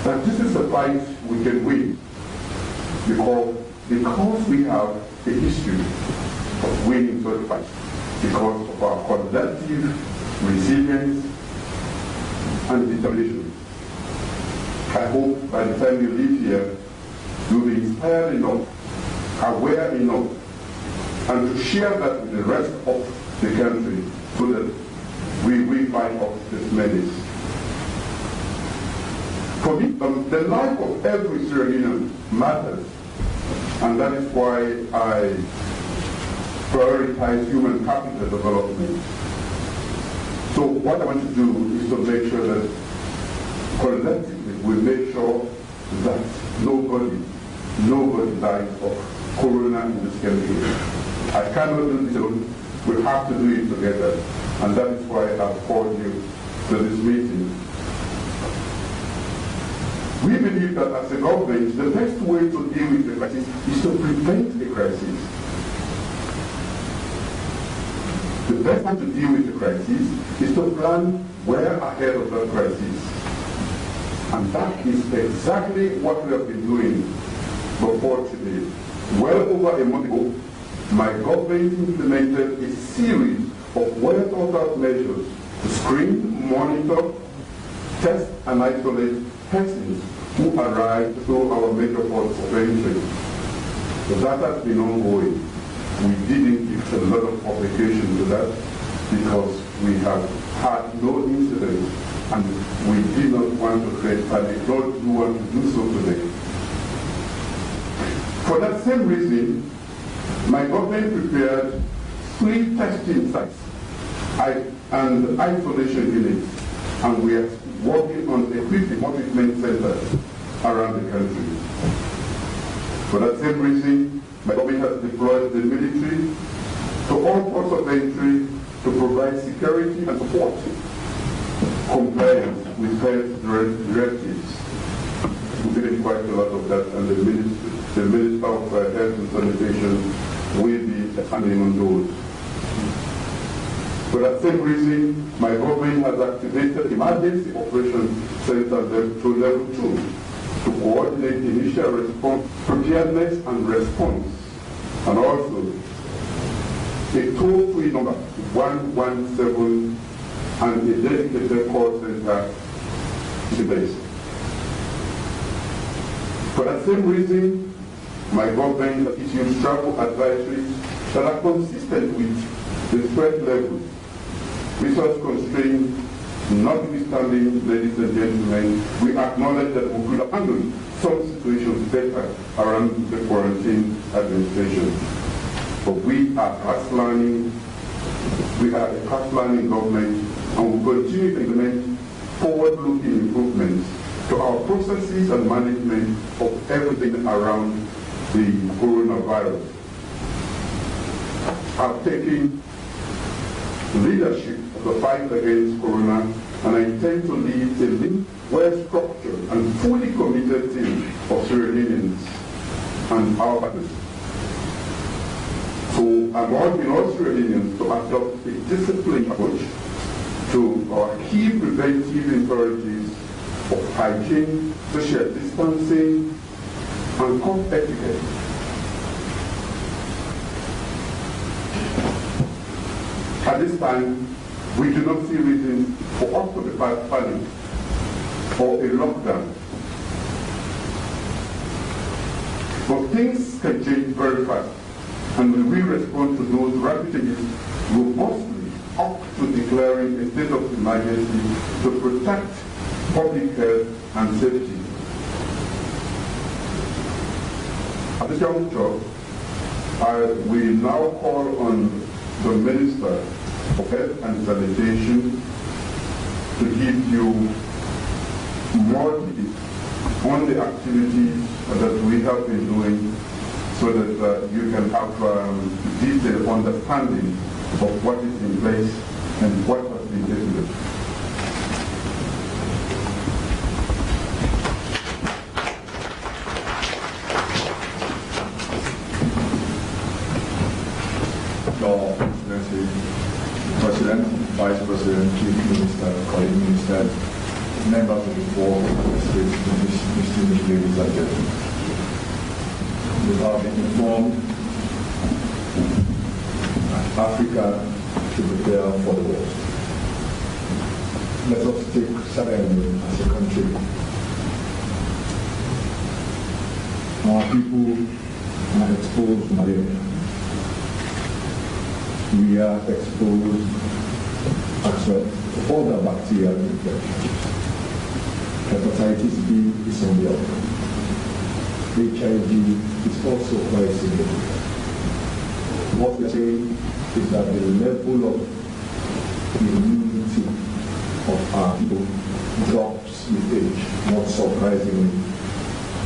that this is a fight we can win because we have a history of winning such fights, because of our collective resilience and determination. I hope by the time you leave here, you'll be inspired enough, aware enough, and to share that with the rest of the country so that we fight off this menace. For me, the life of every Sierra Leonean matters, and that is why I prioritize human capital development. So what I want to do is to make sure that collectively we make sure that nobody dies of corona in this country. I cannot do this alone. We have to do it together, and that is why I've called you to this meeting. We believe that as a government, the best way to deal with the crisis is to prevent the crisis. The best way to deal with the crisis is to plan well ahead of that crisis. And that is exactly what we have been doing before today. Well over a month ago, my government implemented a series of well-thought-out measures to screen, monitor, test, and isolate persons who arrived through our major ports of entry. So that has been ongoing. We didn't give a lot of publication to that because we have had no incidents, and we did not want to create panic, nor do we want to do so today. For that same reason, my government prepared 3 testing sites and isolation units, and we are working on equipping treatment centers around the country. For that same reason, my government has deployed the military to all ports of entry to provide security and support compliance with health directives. We did quite a lot of that, and the Minister of Health and Sanitation will be expanding on those. For that same reason, my government has activated emergency operations centers to level 2 to coordinate initial response, preparedness and response, and also a toll-free number 117 and a dedicated call center in place. For that same reason, my government has issued travel advisories that are consistent with the threat level. Resource constraints notwithstanding, ladies and gentlemen, we acknowledge that we could have handled some situations better around the quarantine administration. But we are fast learning, we are a fast learning government, and we continue to implement forward-looking improvements to our processes and management of everything around the coronavirus. I've taken leadership of the fight against corona, and I intend to lead a lean, well-structured and fully committed team of Sierra Leoneans and our partners. So I'm urging all Sierra Leoneans to adopt a disciplined approach to our key preventive imperatives of hygiene, social distancing, and cough etiquette. At this time, we do not see reason for us to be panic or a lockdown. But things can change very fast, and we will respond to those rapid changes robustly up to declaring a state of emergency to protect public health and safety. At this juncture, I will now call on the Minister of Health and Sanitation to give you more details on the activities that we have been doing so that you can have detailed understanding of what is in place and what has been taken. Your Excellency, President, Vice President, Chief Minister, Colleague Minister, members of the board, floor, distinguished ladies and gentlemen. You have been informed that Africa should prepare for the worst. Let us take Sierra Leone as a country. Our people are exposed to malaria. We are exposed as well to other bacterial infections. Hepatitis B is on the up. HIV is also quite significant. What we are saying is that the level of immunity of our people drops with age. Not surprisingly,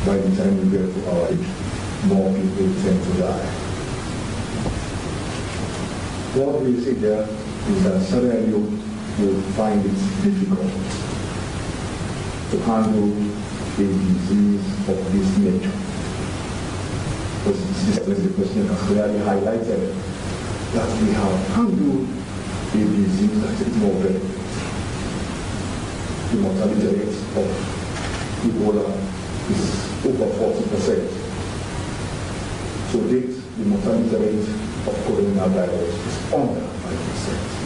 by the time we get to our age, more people tend to die. What we see there is that Sierra Leone will find it difficult to handle a disease of this nature. Because the President has clearly highlighted that we have handled a disease that is more prevalent. The mortality rate of Ebola is over 40%. To date, the mortality rate of coronavirus is under 5%.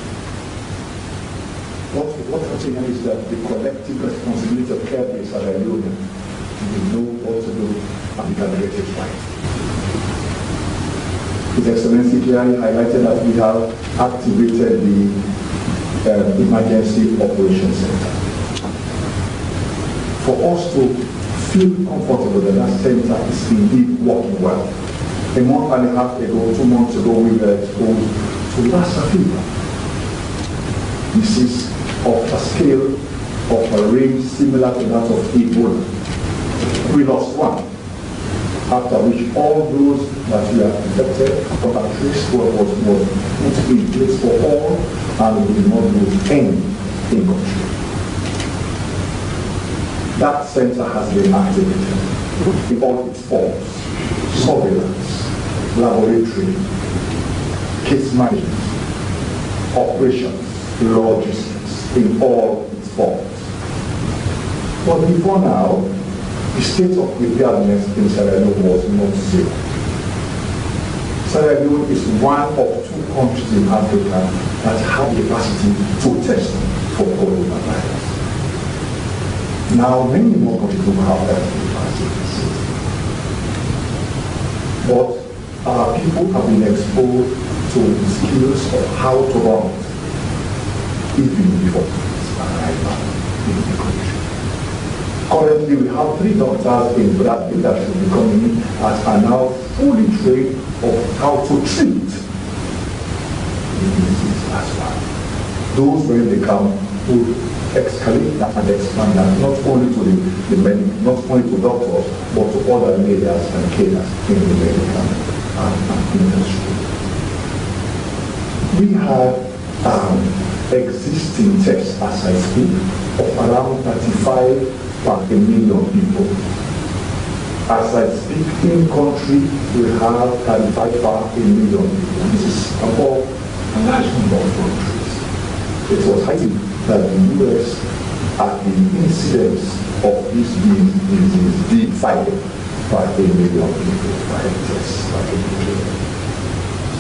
What I'm saying is that the collective responsibility of care is Sierra Leone. We know what to do and we can get it right. His Excellency clearly highlighted that we have activated the Emergency Operations Center. For us to feel comfortable that that center is indeed working well. A month and a half ago, 2 months ago, we were exposed to Lassa fever. This is of a scale of a range similar to that of Ebola. We lost one, after which all those that we are infected or at risk was put in place for all, and we did not lose any in country. That center has been activated in all its forms: surveillance, laboratory, case management, operations, logistics, in all its forms. But before now, the state of preparedness in Sierra Leone was not zero. Sierra Leone is one of 2 countries in Africa that have the capacity to test for coronavirus. Now, many more countries will have that capacity. But our people have been exposed to the skills of how to run it, even before its arrival in the country. Currently, we have 3 doctors in Brazil that should be coming in that are now fully trained of how to treat the disease as well. Those, when they come, will escalate that and expand that not only to the medic, not only to doctors, but to other leaders and carers in the medical industry. We have existing tests, as I speak, of around 35 per 1 million people. As I speak, in country, we have 35 per 1 million people. This is above a large number of countries. It was highly that the US, at the incidence of this disease, divided by 1 million people by tests.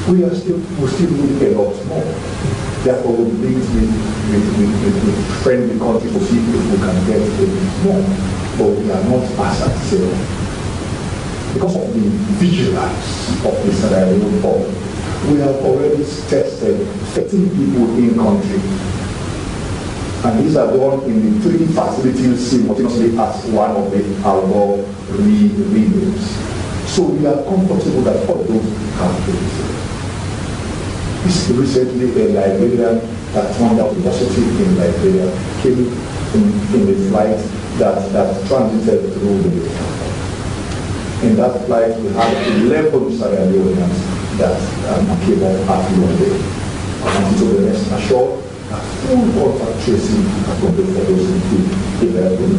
We still need a lot more. Therefore, we meet with friendly countries to see if we can get a bit more. But we are not as at zero. Because of the vigilance of the Sierra Leone board, we have already tested 13 people in country. And these are done in the 3 facilities simultaneously as one of the outdoor readings. So we are comfortable that all those have been said. Recently, a Liberian that turned out positive in Liberia came in a flight that transited through the airport. In that flight, we had 11 Sierra Leoneans that came off after 1 day. And so the rest assured that full contact tracing has been done for those 11.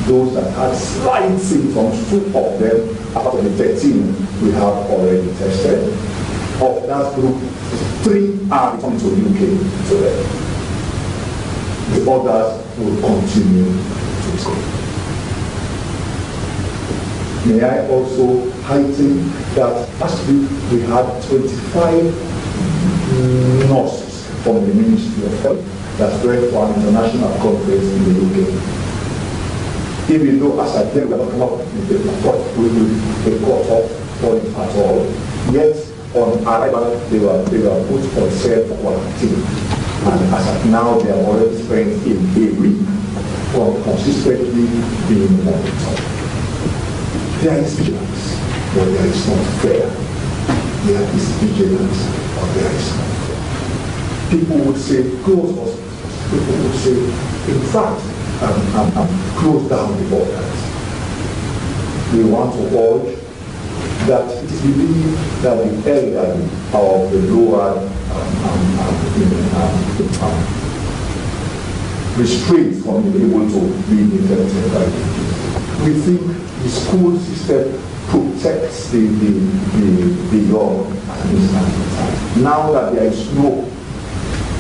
Those that had slight symptoms, 2 of them, out of the 13, we have already tested. Of that group, 3 are returning to the UK today. The others will continue to go. May I also heighten that last week we had 25 nurses from the Ministry of Health that went for an international conference in the UK. Even though as I tell you, we have come up with a cut-off point at all, yet on arrival they were put on self-quarantine. And as of now, they have already spent a week on consistently being monitored. There is vigilance, but there is not fear. There is vigilance, but there is not fear. People would say, close hospitals. People would say, in fact, close down the borders. We want to urge that it is believed that the elderly of the lower restrained from being able to be infected by it. We think the school system protects the young at this time. Now that there is no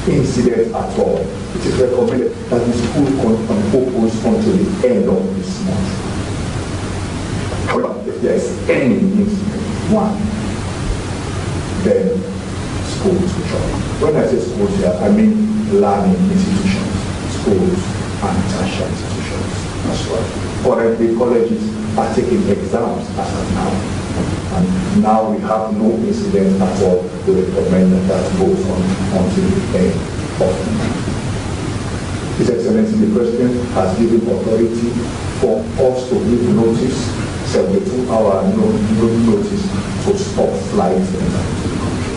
incident at all, it is recommended that the school opens until the end of this month. However, if there is any incident, one, then schools will join. When I say schools here, I mean learning institutions, schools and tertiary institutions as well. Currently, colleges are taking exams as of now. And now we have no incident at all. We recommend that goes on until the end of the month. His Excellency the President has given authority for us to give notice, 72-hour notice to stop flights into the country.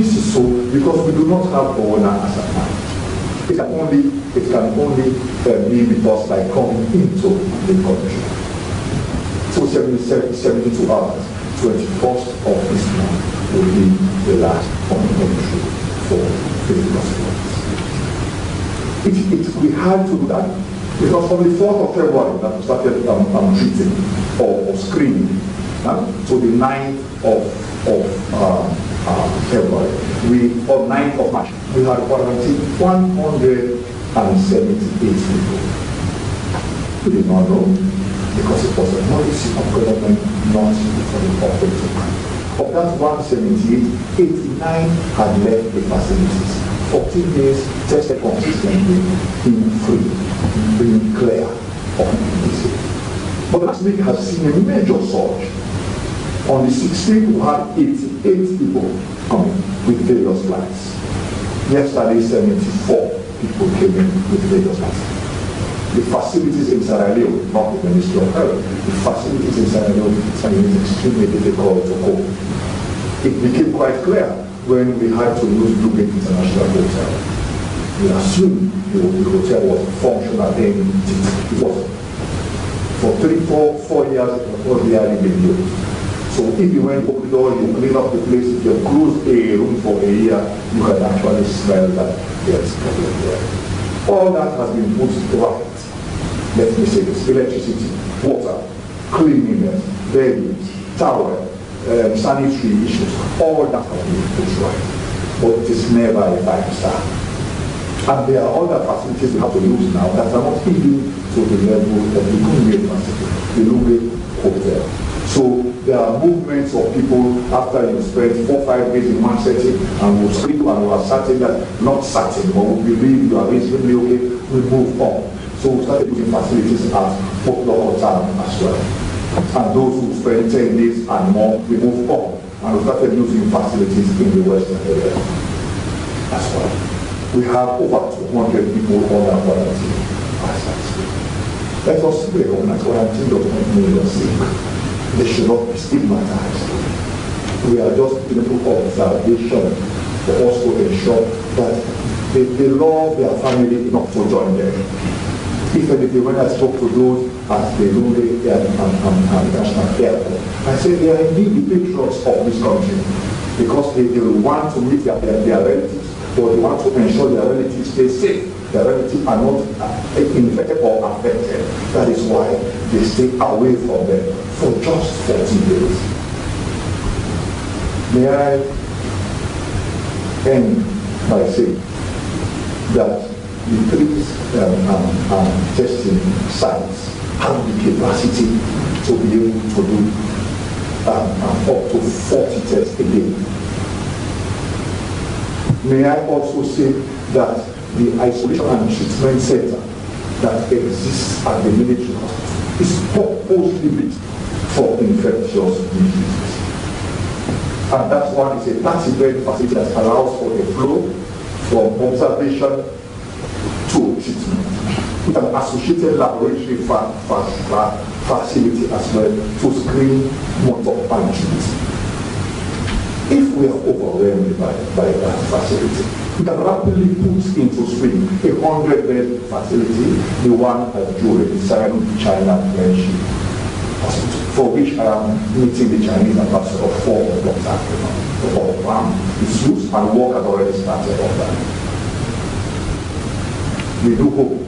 This is so because we do not have corona as of now. It can only be with us by coming into the country. So 72 hours, 21st of this month will be the last country for various flights. We had to do that because from the 4th of February that we started treating or screening, so the 9th of February, or 9th of March, we had quarantined 178 people. We did not know because it was a policy of government not for the public. Of that 178, 89 had left the facilities. 14 days tested consistently, being free, being clear of disease. But last week has seen a major surge. On the 16th, we had 88 people coming with various flights. Yesterday, 74 people came in with various flights. The facilities in Sierra Leone, not the Ministry of Health, the facilities in Sierra Leone is extremely difficult to cope. It became quite clear when we had to use Blue Gate International Hotel. We assumed the hotel was functional, and it was. For 4 years, it was barely been used. So if you went to the door, you clean up the place, if you close a room for a year, you can actually smell that there's problem there. All that has been put right. Let me say this: electricity, water, cleanliness, bedding, towel, sanitary issues, all that has been put right. But it is never a 5-star. And there are other facilities we have to use now that are not even to the level of the Leone facility, the Leone Hotel. So there are movements of people after you spend 4 or 5 days in one setting, and we'll sleep and we are certain that, not certain, but we believe you are reasonably okay, we move on. So we started using facilities as Popular Hotel as well. And those who spend 10 days and more, we move on. And we started using facilities in the Western area as well. We have over 200 people on our quarantine. Let us recognize quarantine does not mean you're sick. They should not be stigmatized. We are just in a observation for us to ensure that they love their family enough to join them. If anything, when I spoke to those at the Leone International Airport, I said they are indeed the patriots of this country because they want to meet their relatives, but they want to ensure their relatives stay safe. Their relatives are not infected or affected. That is why they stay away from them for just 14 days. May I end by saying that the 3 testing sites have the capacity to be able to do up to 40 tests a day. May I also say that the isolation and treatment center that exists at the military hospital is purposely built for infectious diseases. And that one is a 30-bed facility that allows for a flow from observation to treatment, with an associated laboratory facility as well to screen, monitor, and treat. If we are overwhelmed by that facility, we can rapidly put into swing a 100-bed facility, the one at Jure, the China Friendship Hospital, for which I am meeting the Chinese ambassador for Dr. African. Its use and work has already started on that. We do hope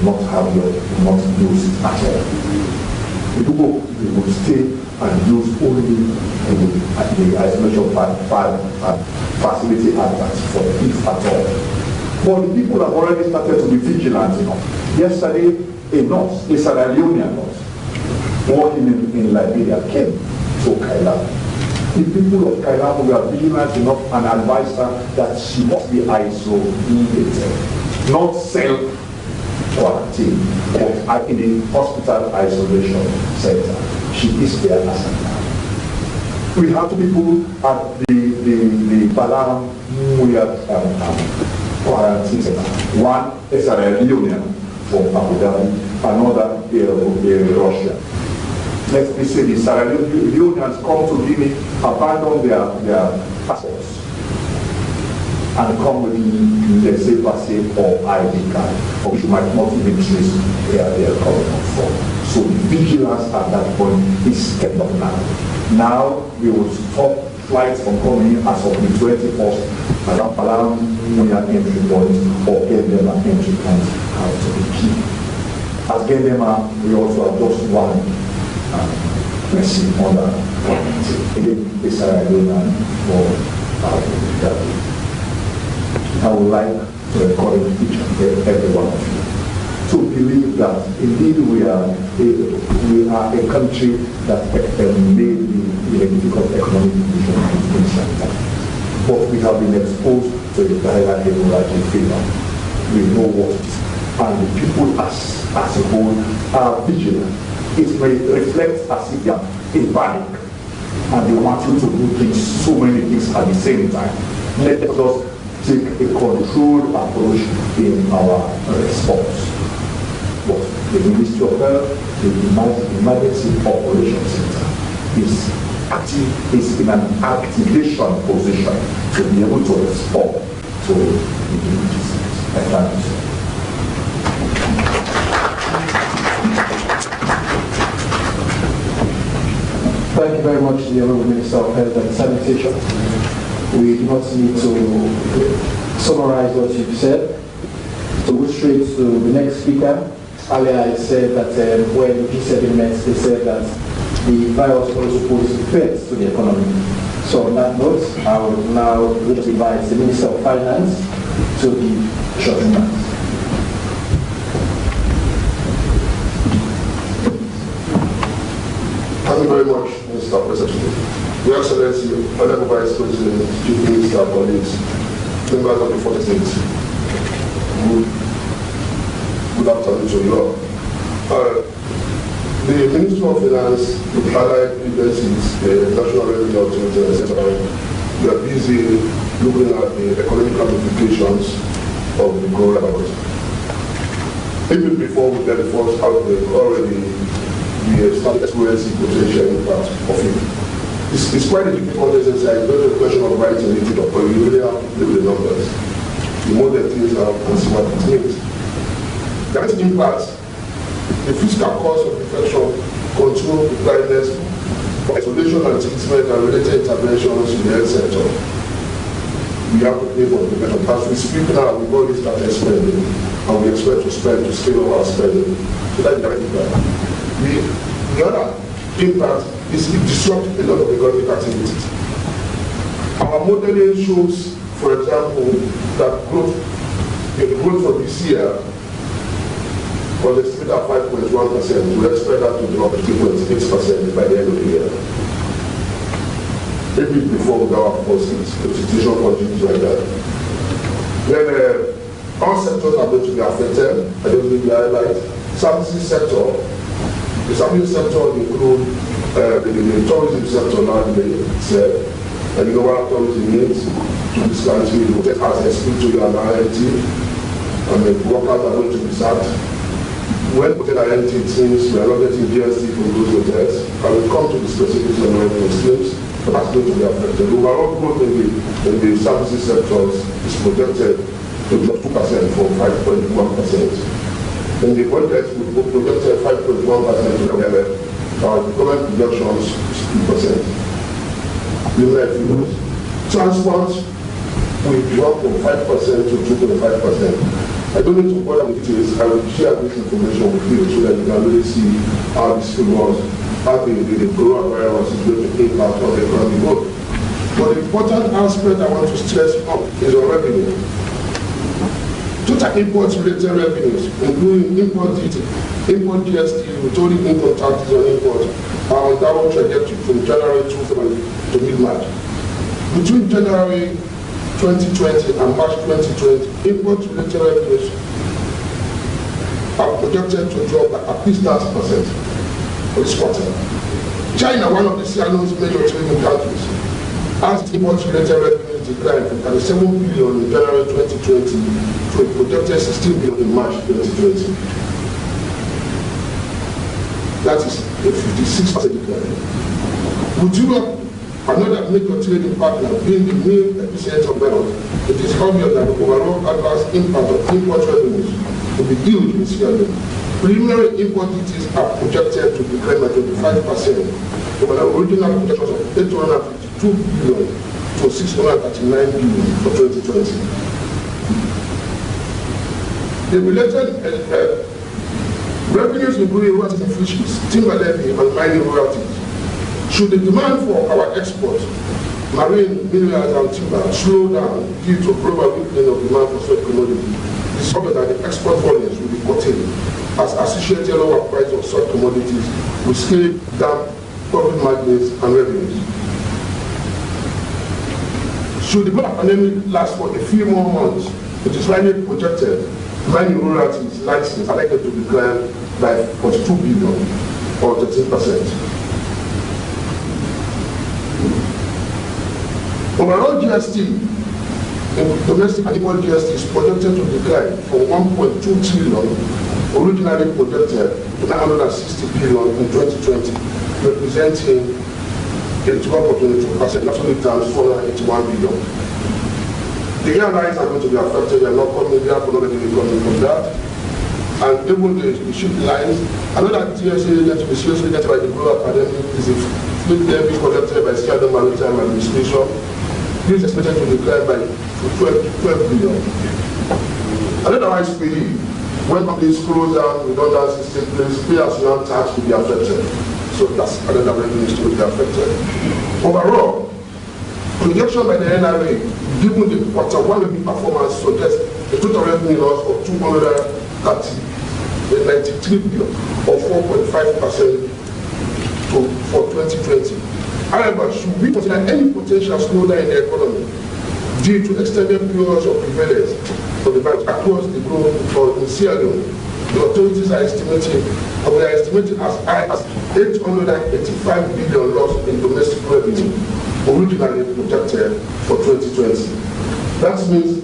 not use it at all. We do hope we will stay and use only the isolation facility at that for if at all. But the people have already started to be vigilant enough. Yesterday, a nurse, a Sierra Leonean nurse, working in Liberia, came to Kailam. The people of Kailam were vigilant enough and advised her that she must be isolated, not self-quarantine, but in the hospital isolation center. She is there as of now. We have two people at the Balam quarantine center. One is a Leone from Abu Dhabi, another is Russia. Let me say the Sierra Leoneans come to Guinea, abandon their passports, and come with laissez-passer or ID card, or you might not even trace where they are coming from. So the vigilance at that point is stepped up now. Now we will stop flights from coming in as of the 21st around Palam entry point or Gendema entry point out to the key. At Gendema, we also have just one person on the again, the Sierra Leone for I would like to encourage each and every one of you to believe that indeed we are a country that may be in a difficult economic condition in time. But we have been exposed to the viral hemorrhagic fever. We know what it is. And the people as a whole are vigilant. It may reflect as if they are in panic and they want you to do things, so many things at the same time. Let us take a controlled approach in our response. But the Ministry of Health, the Emergency Operations Center, is in an activation position to be able to respond to the disease. Thank you. Thank you very much, the Honourable Minister of Health and Sanitation. We do not need to summarize what you've said. To go straight to the next speaker. Earlier I said that when the G7 met, they said that the virus also poses threats to the economy. So on that note, I will now invite the Minister of Finance to give short remarks. Thank you very much, Mr. President. Your Excellency, Honorable Vice President, Chief Minister, colleagues, members of the 40th State, good afternoon to you all. The Ministry of Finance, the allied agencies, the National Revenue Authority, etc., we are busy looking at the economic ramifications of the coronavirus. Even before we get the first outbreak, already we have started experiencing potential impact of it. It's quite a difficult exercise. It's not a question of writing it up, but you really have to play with the numbers. The more the things are and see what it means. The next impact, the fiscal cost of infection, control, preparedness, for isolation and treatment and related interventions in the health sector. We have to pay for the prevention. As we speak now, we've already started spending, and we expect to spend to scale up our spending. So that's the direct impact. The other impact is it disrupts a lot of economic activities. Our modeling shows, for example, that the growth for this year was estimated at 5.1%. We expect that to drop to 3.8% by the end of the year. Maybe before we go our first hit, if the situation continues like that. Then all sectors are going to be affected. I just need to highlight services sector. The services sector include the tourism sector largely itself. And you know what tourism means to this country, the hotel has explained to you an INT, and the workers are going to be sacked. When hotel INT, it seems we are not getting GST from those hotels. I will come to the specifics on revenue streams, but that's going to be affected. Overall growth in the services sectors is projected to drop 2% from 5.1%. In the budget, we projected 5.1% to the level. Our government projections is 2%. Transport will drop from 5% to 2.5%. I don't need to bother with details. I will share this information with you so that you can really see how this was, how the coronavirus is going to impact on the economic growth. But the important aspect I want to stress on is on revenue. Total import-related revenues, including import duty, import GST, withholding income taxes on import, are on downward trajectory from January to mid-March. Between January 2020 and March 2020, import-related revenues are projected to drop by at least 30% for this quarter. China, one of the CIO's major trading countries, has import-related revenues declined from 37 billion in January 2020 to a projected 16 billion in March 2020. That is a 56% decline. With Europe, another major trading partner, being the main epicenter of wealth, it is obvious that the overall adverse impact of import revenues will be huge in Sierra Leone. Preliminary import duties are projected to decline by 25% from an original projections of 852 billion to 639 billion for 2020. The related revenues including royalties and fisheries, timber levy, and mining royalties. Should the demand for our exports, marine minerals and timber, slow down due to global weakening of demand for such commodities, it's obvious that the export volumes will be curtailed as associated lower price of such commodities will scale down profit margins and revenues. Should the global pandemic last for a few more months, it is widely projected mining royalties licenses are likely to decline by 42 billion or 13%. Overall GST, domestic and import GST is projected to decline from 1.2 trillion originally projected to 960 billion in 2020, representing a drop of 22%, absolute terms 481 billion. The airlines are going to be affected. They are not coming, they are not going to be coming from that. And even the ship lines, another TSA that is seriously getting by the global pandemic is a fleet levy collected by Sierra Leone Maritime Administration. This is expected to decline by 12 billion. Another wise PD, when companies close down, redundancies take place, pay-as-you-earn tax will be affected. So that's another revenue to be affected. Overall, projection by the NRA, given the quarter one revenue performance, suggests a total revenue loss of 293 billion or 4.5% for 2020. However, should we consider any potential slowdown in the economy due to extended periods of prevalence of the virus across the globe or in Sierra Leone, the authorities are estimating as high as 885 billion loss in domestic revenue, originally projected for 2020. That means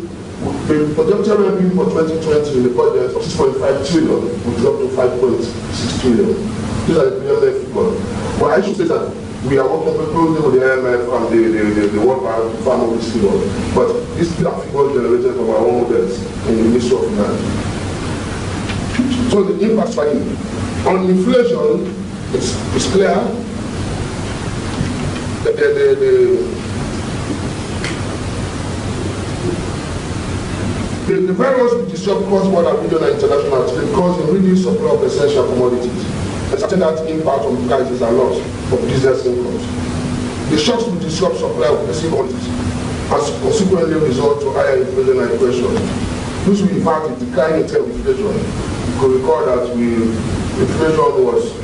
the projected revenue for 2020 in the budget of 6.5 trillion will drop to 5.6 trillion. These are the preliminary figures. But I should say that we are working closely with the IMF and the World Bank to farm out this figure. But these are figures generated from our own models in the Ministry of Finance. So the impact on inflation is clear. The virus will disrupt cross-border regional and international trade, causing reduced supply of essential commodities, and certain that impact on prices and loss of business incomes. The shocks will disrupt supply of basic commodities and consequently result to higher inflation and inflation. This will in fact decline in terms of inflation. could recall that inflation was,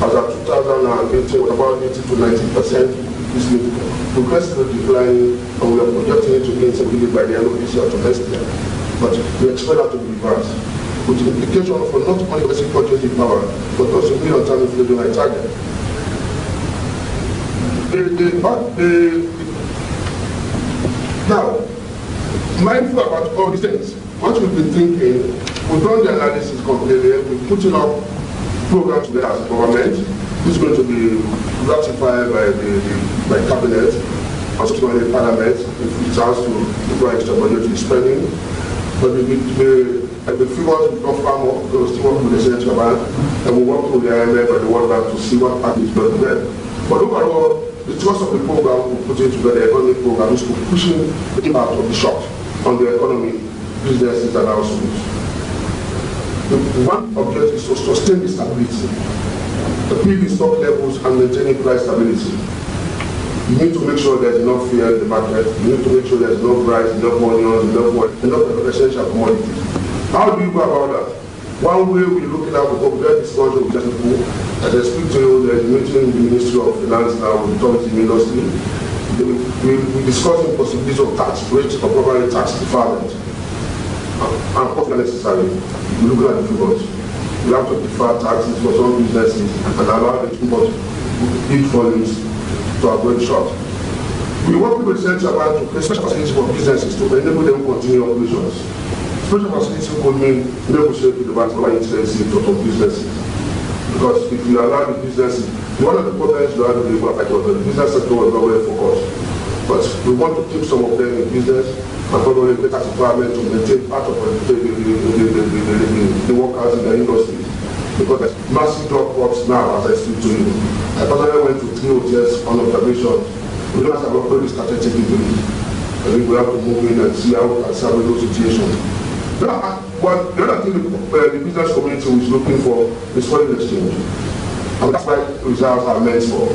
as of 2018, was about 80 to 90%. This is progressively declining, and we are projecting it to be in by the end of this year to next year. But we expect that to be reversed, with the implication for not only basic purchasing power, but also million-term inflation like target. Now, mindful about all these things, what we've been thinking, we've done the analysis completely, we're putting up programs together as a government. This is going to be ratified by cabinet and subsequently parliament if it has to require extra budgetary spending. But the figures will come far more because we still work with the Central Bank and we work with the IMF and the World Bank to see what package is going to get. But overall, the thrust of the program we're putting together, the economic program, is to pushing the impact of the shock on the economy, businesses and households. The one objective is to sustain the stability, keep the stock levels and maintaining price stability. You need to make sure there's enough fear in the market. You need to make sure there's enough rice, enough onions, enough essential commodities. How do you go about that? One way we're looking at the very discussion with people, as I speak to you, there's a meeting in the Ministry of Finance now with the tourism industry. We're discussing possibilities of tax rates or property tax deferment. And what's necessary? We're looking at the figures. We have to defer taxes for some businesses and allow them to import big volumes to avoid short. We work with the Central Bank to create special facilities for businesses to enable them to continue operations. Special facilities could mean negotiate with the bank for interest for businesses. Because if you allow the businesses, one of the problems you have to do the business sector was not very focused. But we want to keep some of them in business and probably the tax department to maintain part of the workers in the industry. Because there's massive drop-offs now as I speak to you. I personally went to 3 hotels on observation. We don't have already started taking the lead. I think we have to move in and see how we can solve those situations. But the other thing the business community is looking for is foreign exchange. And that's why reserves are meant for.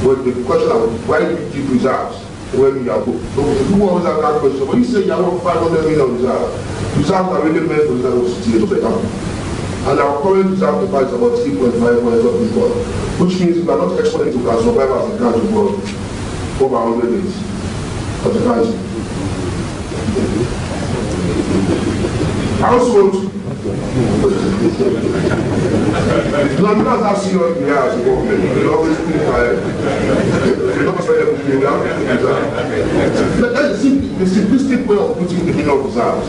But the question of why do we keep reserves when we are good? So who always have that question? When you say you have 500 million reserves, reserves are really meant for this type of situation. And our current reserve paper is about 3.5 points of import, which means we are not exporting to can survive as a country for over 100 days of the country. Household. No, because how serious we are as a government. We always think that's the simplistic way of putting the meaning of reserves.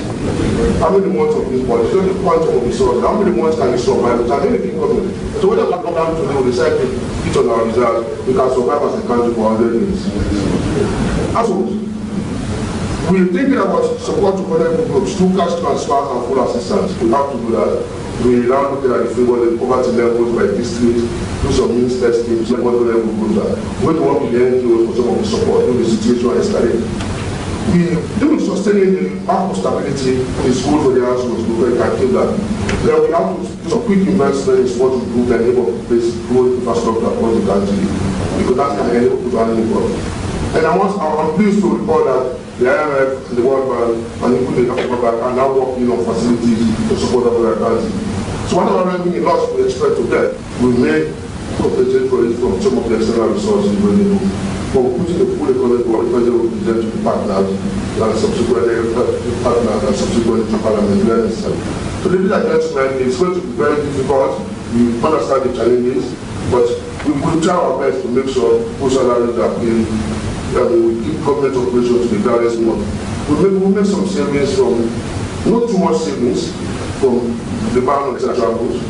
How many months of this body? So the quantum of resources. How many months can you survive without anything coming? So whether we come down to the decide to each on our reserves, we can survive as a country for 100 days. Household. We're thinking about support to vulnerable groups through cash transfers and full assistance. We have to do that. We're now looking at the figure, the poverty levels by district, do some minister schemes, like what vulnerable groups are. We're going to work with the NGOs for some of the support if the situation escalates. We do sustaining the macro stability is good for the households, we can keep that. Then we have to do some quick investment in what we do and enable basic growth infrastructure across the country, because that's going to enable people to income. And I'm pleased to report that the IMF, the World Bank, and even the African Bank are now working on facilities to support our country. So what our revenue loss we expect to get, we may compensate for it from some of the external resources we do. But we're putting the full economic pressure we present to the partners and subsequently to Parliament where necessary. So ladies and gentlemen, it's going to be very difficult. We understand the challenges, but we will try our best to make sure those salaries are paid. We keep government operations to the various month. We'll make some savings from, not too much savings from the ban on extra travels,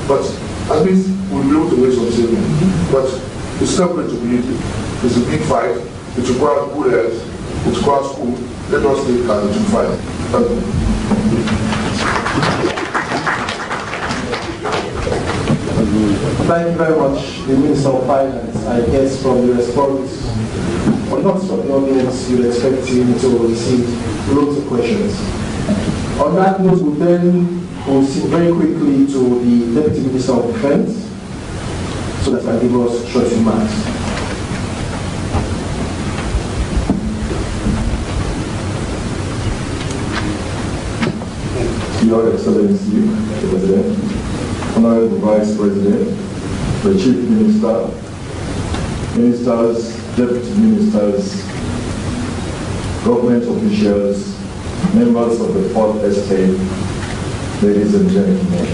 but at least we'll be able to make some savings. But it's not going to be easy. It's a big fight. It requires good health. It requires school. Let us take and it will fight. Thank you. Thank you very much, the Minister of Finance. I guess from the response, or not from the audience, you're expecting to receive loads of questions. On that note, we then proceed very quickly to the Deputy Minister of Defense, so that can give us short remarks. Your Excellency, the President, Honorable Vice President, the Chief Minister, Ministers, Deputy Ministers, government officials, members of the Fourth Estate, ladies and gentlemen.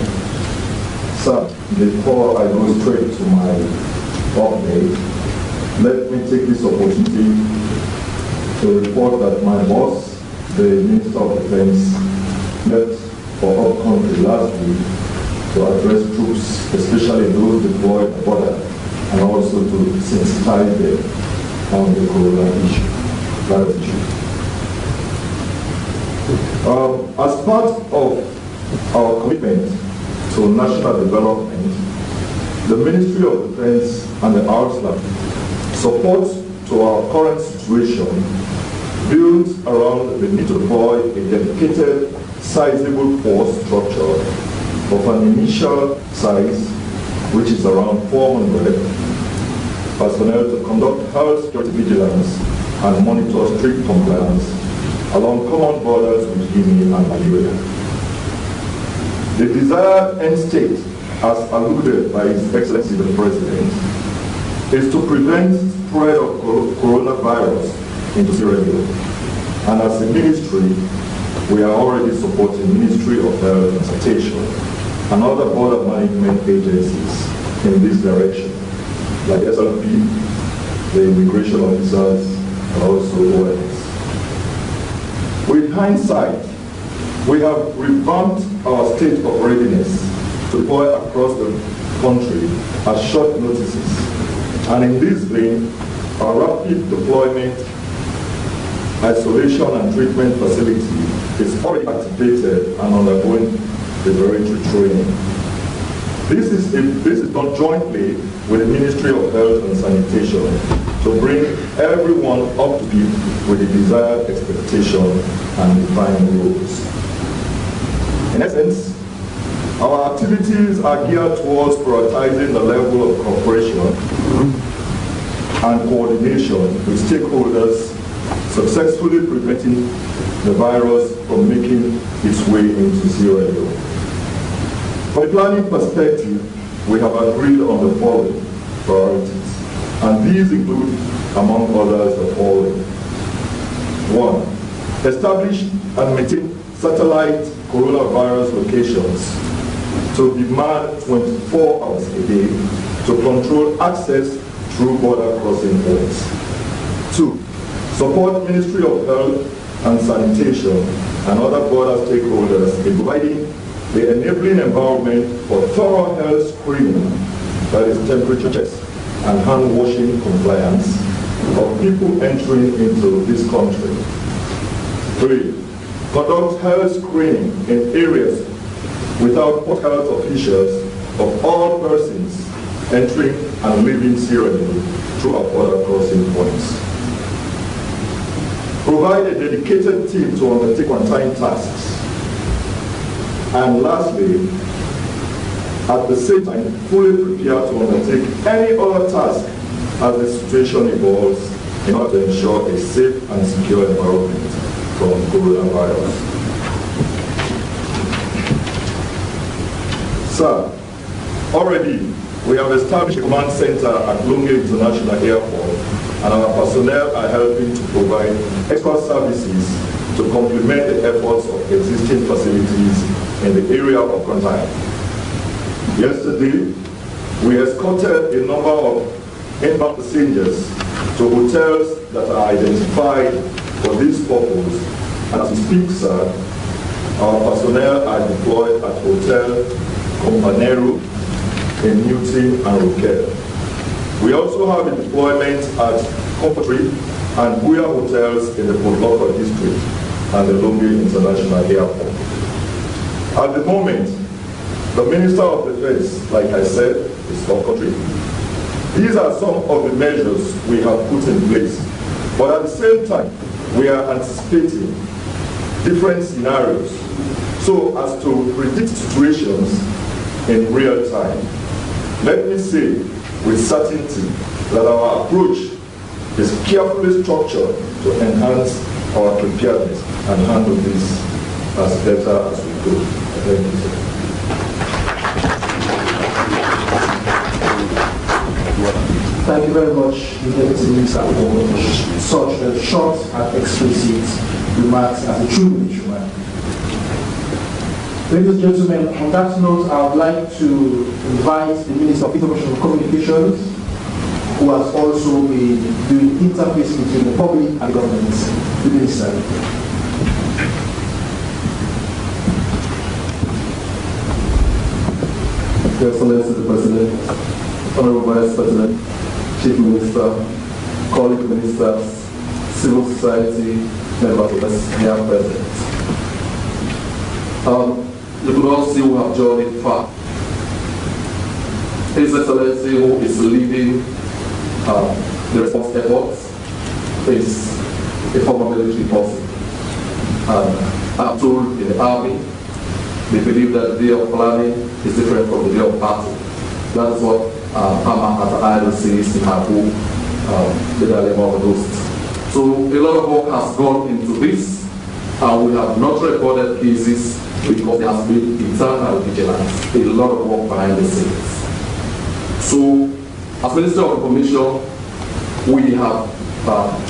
Sir, before I go straight to my update, let me take this opportunity to report that my boss, the Minister of Defense, met for upcountry last week to address troops, especially those deployed at the border, and also to sensitize them on the corona issue. As part of our commitment to national development, the Ministry of Defense and the Arts Lab support to our current situation builds around the need to deploy a dedicated, sizable force structure of an initial size, which is around 400 personnel to conduct health security vigilance and monitor strict compliance along common borders with Guinea and Liberia. The desired end state, as alluded by His Excellency the President, is to prevent spread of coronavirus into Sierra Leone. And as a ministry, we are already supporting Ministry of Health and Sanitation and other border management agencies in this direction, like SLP, the immigration officers, and also OMS. With hindsight, we have revamped our state of readiness to deploy across the country at short notices. And in this vein, our rapid deployment, isolation and treatment facility is already activated and undergoing preparatory training. This is done jointly with the Ministry of Health and Sanitation to bring everyone up to speed with the desired expectation and defined rules. In essence, our activities are geared towards prioritizing the level of cooperation and coordination with stakeholders, successfully preventing the virus from making its way into Sierra Leone. From a planning perspective, we have agreed on the following priorities, and these include, among others, the following. 1. Establish and maintain satellite coronavirus locations to be manned 24 hours a day to control access through border crossing points. 2. Support Ministry of Health and Sanitation and other border stakeholders in providing the enabling environment for thorough health screening, that is temperature checks and hand washing compliance of people entering into this country. 3. Conduct health screening in areas without health officials of all persons entering and leaving Sierra Leone through our border crossing points. Provide a dedicated team to undertake quarantine tasks. And lastly, at the same time, fully prepared to undertake any other task as the situation evolves in order to ensure a safe and secure environment from coronavirus. Sir, already we have established a command center at Leone International Airport, and our personnel are helping to provide extra services to complement the efforts of existing facilities in the area of contact. Yesterday, we escorted a number of inbound passengers to hotels that are identified for this purpose. And as we speak, sir, our personnel are deployed at Hotel Companero in Newton and Roquette. We also have a deployment at Comfortry and Buya hotels in the Port Local district and the Leone International Airport. At the moment, the Minister of Defense, like I said, is Comfortry. These are some of the measures we have put in place. But at the same time, we are anticipating different scenarios so as to predict situations in real time. Let me say with certainty that our approach is carefully structured to enhance our preparedness and handle this as better as we could. Thank you, sir. Thank you very much, Deputy Minister, for such a short and explicit remarks as a true military man. Ladies and gentlemen, on that note, I would like to invite the Minister of Information and Communications, who has also been doing interface between the public and government. The Minister. Your Excellency the President, Honorable Vice President, Chief Minister, colleague ministers, civil society members of the here present. You could all see we have journeyed far. His Excellency, who is leading the response efforts, is a former military person. I'm told in the army, they believe that the day of planning is different from the day of battle. That is what Amma as an idol says in her book, The Dilemma of the Ghost. So a lot of work has gone into this, and we have not recorded cases because there has been internal vigilance, a lot of work behind the scenes. So, as Minister of Information, we have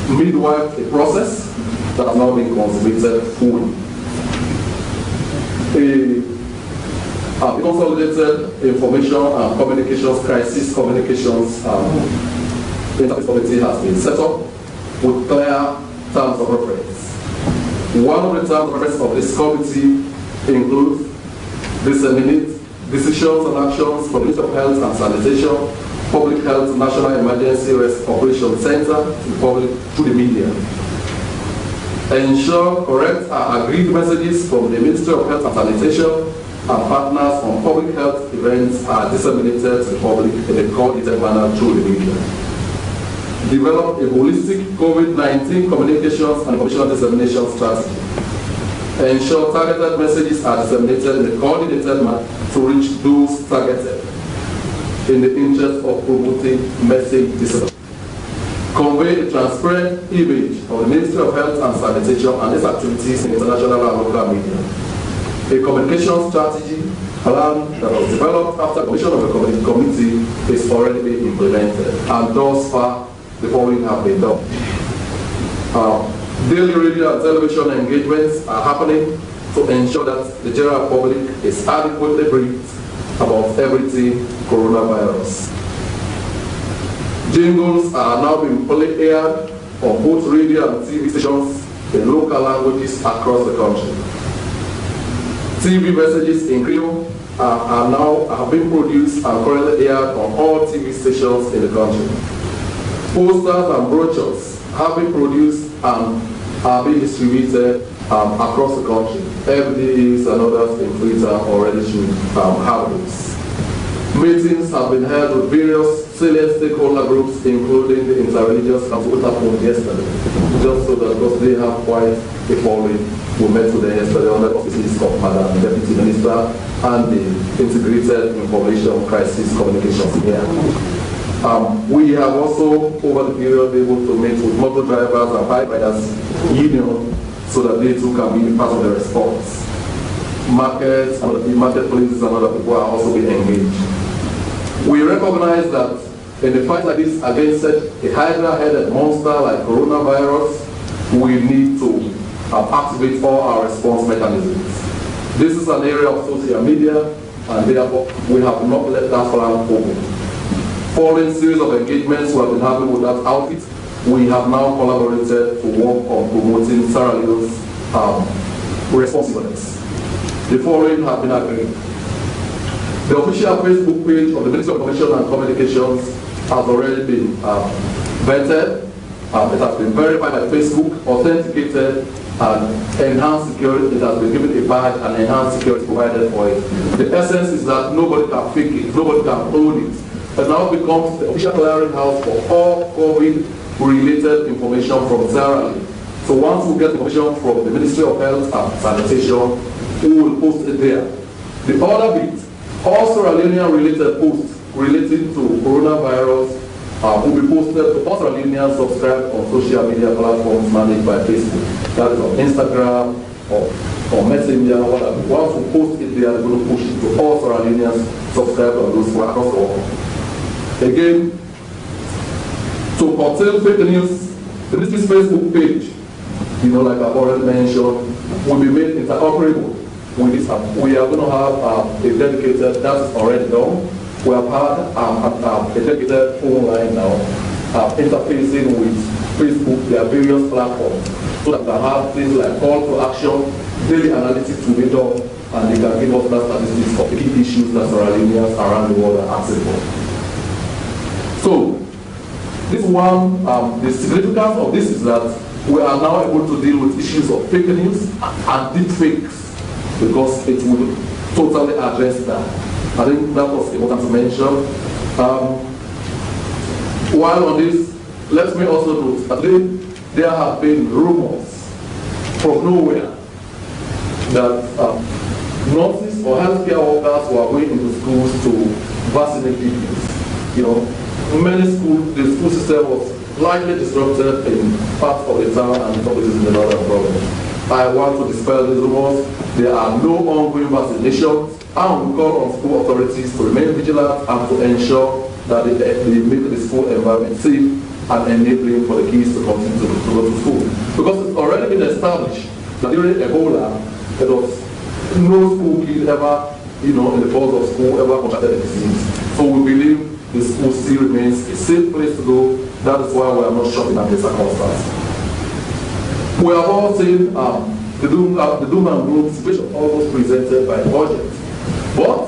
midwifed a process that has now been consummated fully. A consolidated information and communications, crisis communications interface committee has been set up with clear terms of reference. One of the terms of reference of this committee includes disseminate decisions and actions from the Ministry of Health and Sanitation, Public Health National Emergency Response Operations Center to the public through the media. Ensure correct and agreed messages from the Ministry of Health and Sanitation and partners on public health events are disseminated to the public in a coordinated manner through the media. Develop a holistic COVID-19 communications and information dissemination strategy. Ensure targeted messages are disseminated in a coordinated manner to reach those targeted in the interest of promoting message dissemination. Convey a transparent image of the Ministry of Health and Sanitation and its activities in international and local media. A communication strategy plan that was developed after commission of the committee is already being implemented, and thus far the following have been done. Daily radio and television engagements are happening to ensure that the general public is adequately briefed about everything coronavirus. Jingles are now being aired on both radio and TV stations in local languages across the country. TV messages in Creole have been produced and currently aired on all TV stations in the country. Posters and brochures have been produced and are being distributed across the country. FDAs and others in Twitter already should have this. Meetings have been held with various salient stakeholder groups, including the interreligious council, which happened yesterday, just so that because they have quite a following. We met with them yesterday on the offices of Madam Deputy Minister and the Integrated Information Crisis Communications here. We have also, over the period, been able to meet with motor drivers and bike riders union so that they too can be part of the response. Markets, marketplaces and other people are also being engaged. We recognize that in a fight like this against such a hydra-headed monster like coronavirus, we need to activate all our response mechanisms. This is an area of social media, and therefore we have not let that flank open. Following series of engagements we have been having with that outfit, we have now collaborated to work on promoting Sierra Leone's responsiveness. The following have been agreed. The official Facebook page of the Ministry of Information and Communications has already been vetted. It has been verified by Facebook, authenticated, and enhanced security. It has been given a badge and enhanced security provided for it. The essence is that nobody can fake it, nobody can own it. It now becomes the official clearinghouse for all COVID-related information from Sierra Leone. So once we get information from the Ministry of Health and Sanitation, we will post it there. The other bit, all Sierra Leonean related posts relating to coronavirus will be posted to all Sierra Leoneans subscribed on social media platforms managed by Facebook. That is on Instagram or or Messenger, whatever. Once we post it there, they're going to push it to all Sierra Leoneans, subscribers, and those who are across the world. Again, to curtail fake news, the ministry's Facebook page, like I've already mentioned, will be made interoperable with this app. We are going to have a dedicated, that is already done. We have had a dedicated phone line now, interfacing with Facebook, their various platforms, so that they have things like call to action, daily analytics to be done, and they can give us that statistics of key issues that Sierra Leoneans around the world are asking for. So, this one, the significance of this is that we are now able to deal with issues of fake news and deep fakes, because it will totally address that. I think that was important to mention. While on this, let me also note that there have been rumors from nowhere that nurses or healthcare workers were going into schools to vaccinate people. Many schools, the school system was slightly disrupted in parts of the town and some places in the northern province. I want to dispel these rumors. There are no ongoing vaccinations, and we call on school authorities to remain vigilant and to ensure that they make the school environment safe and enabling for the kids to continue to go to school. Because it's already been established that during Ebola, there was no school kid ever, in the course of school, ever contracted the disease. So we believe the school still remains a safe place to go. That is why we are not shopping at the circumstance. We have all seen the doom and gloom situation almost presented by the budget. But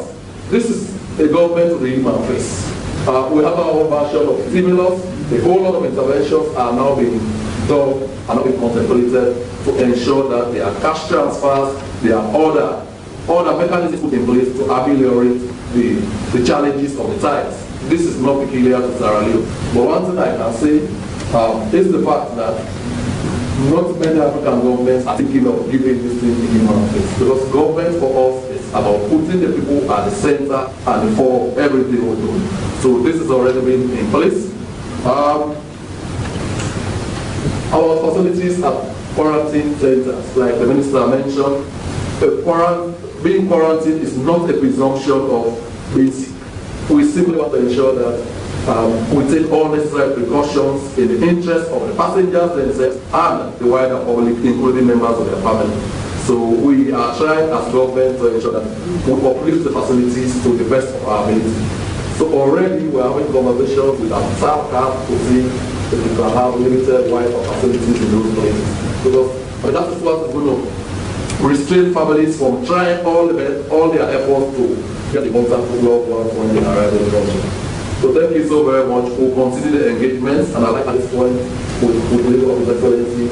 this is a government with a human face. We have our own version of stimulus. A whole lot of interventions are now being done and now being contemplated to ensure that there are cash transfers, there are other mechanisms put in place to ameliorate the challenges of the times. This is not peculiar to Sierra Leone. But one thing I can say is the fact that not many African governments are thinking of giving this thing a human face. Because government for us is about putting the people at the center and for everything we do. So this has already been in place. Our facilities are quarantine centers, like the minister mentioned. Being quarantined is not a presumption of being sick. We simply want to ensure that we take all necessary precautions in the interest of the passengers themselves and the wider public, including members of their family. So we are trying as government to ensure that we uplift the facilities to the best of our ability. So already we are having conversations with our staff to see if we can have limited wider facilities in those places. Because that is what is going to restrain families from trying all their efforts to get the contact with loved ones when they arrive in the country. So thank you so very much. We'll continue the engagements, and I'd like at this point with the level of excellency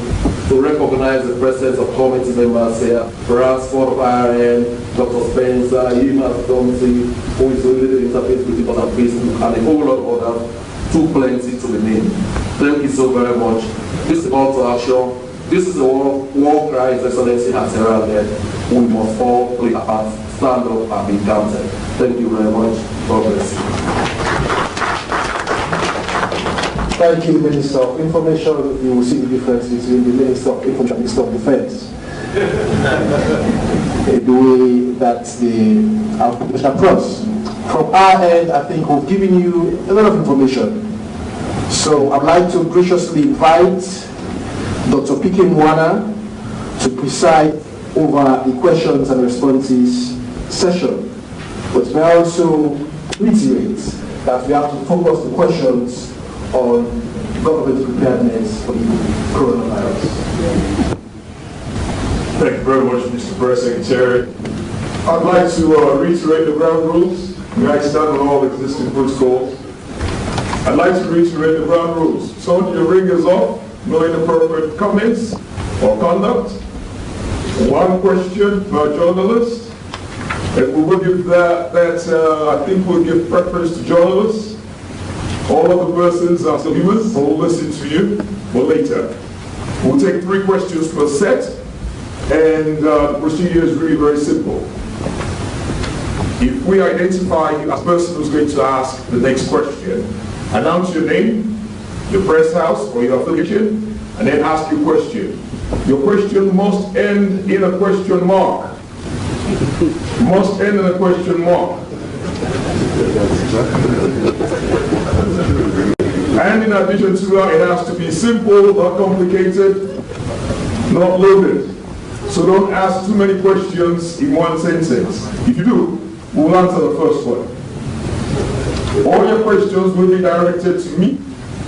to recognize the presence of committee members here, Ransford of IRN, Dr. Spencer, Yimas Domsey, who is really the interface between us and Facebook, and a whole lot of others, too plenty to be named. Thank you so very much. This is call to action. This is a war cry His Excellency has heralded. We must all play a part, stand up and be counted. Thank you very much. God bless you. Thank you, Minister of Information. You will see the difference between the Minister of Information and the Minister of Defense. The way that the approach. From our end, I think we've given you a lot of information. So I'd like to graciously invite Dr. P.K. Mwana to preside over the questions and responses session. But may I also reiterate that we have to focus the questions on government preparedness for the coronavirus. Thank you very much, Mr. Press Secretary. I'd like to reiterate the ground rules. May I stand on all existing protocols? I'd like to reiterate the ground rules. Sound your ring is off. No inappropriate comments or conduct. One question per journalist. And we will give I think we'll give preference to journalists. All of the persons are viewers who will listen to you for later. We'll take 3 questions per set, and the procedure is really very simple. If we identify you as the person who's going to ask the next question, announce your name, your press house or your affiliation, and then ask your question. Your question must end in a question mark. Must end in a question mark. And in addition to that, it has to be simple, not complicated, not loaded. So don't ask too many questions in one sentence. If you do, we'll answer the first one. All your questions will be directed to me,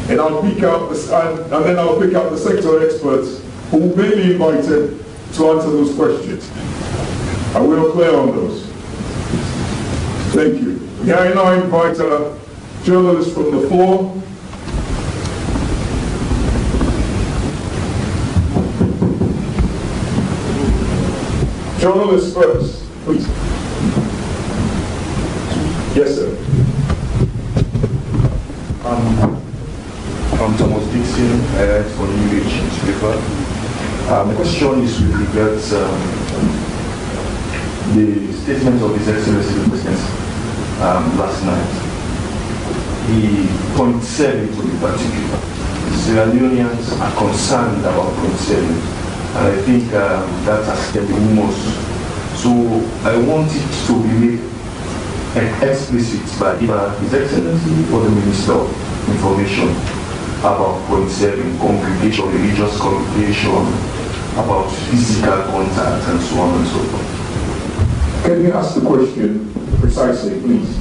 and I'll pick out and then I'll pick out the sector experts who may be invited to answer those questions. Are we all clear on those? Thank you. May I now invite a journalist from the floor. Journalist first, please. Yes, sir. I'm Thomas Dixon, for New Age newspaper. The question is with regards the statement of His Excellency the President last night. He point 7 to be particular. Sierra Leoneans are concerned about point 7, and I think that has kept the rumors. So I want it to be made explicit by either His Excellency or the Minister of Information about point 7, congregation, religious congregation, about physical contact and so on and so forth. Can you ask the question precisely, please?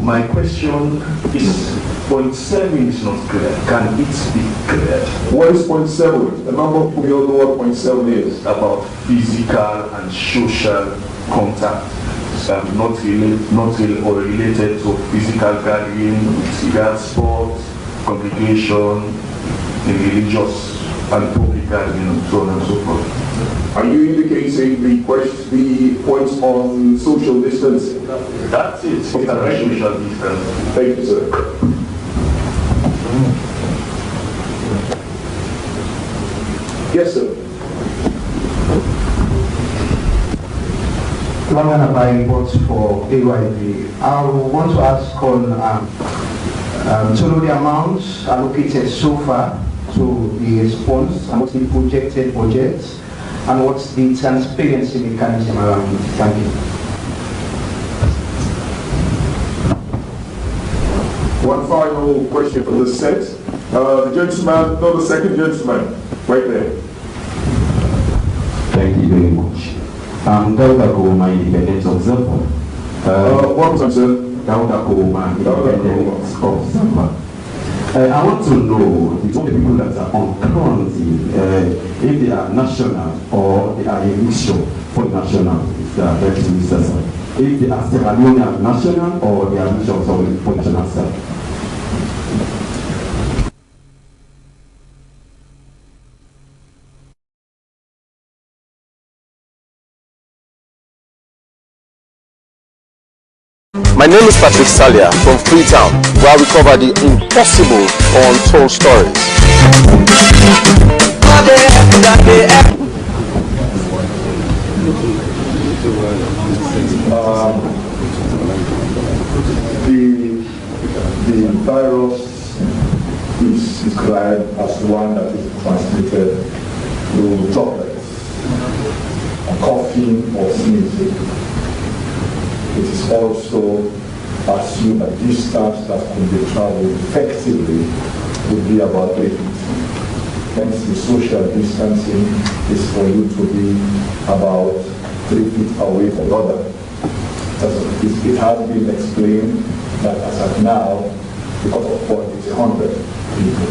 My question is, point 7 is not clear. Can it be clear? What is point 7? The number we all know what point 7 is. About physical and social contact. Not related to physical gathering, cigar sports, congregation, religious and public gathering, and so on and so forth. Are you indicating the points on social distancing? That's it. Social distance. Thank you, sir. Yes, sir. Long by reports for AYV. I want to ask on to know the amounts allocated so far to the response and what's the projected budget and what's the transparency mechanism around it. Thank you. One final question for this set. The gentleman, no, the second gentleman, right there. Thank you very much. I'm Dauda Koma, independent observer. What was that, sir? Dauda Koma, independent observer. I want to know the people that are on currency, if they are national or they are a mixture for national, if they are very sir. If they are Sierra Leone national or they are mixture for national, sir. My name is Patrick Salia from Freetown, where we cover the impossible or untold stories. The virus is described as one that is transmitted through droplets, coughing or sneezing. It is also assumed a distance that could be traveled effectively would be about 3 feet. Hence the social distancing is for you to be about 3 feet away from the other. It has been explained that as of now, because of what it's 100 people.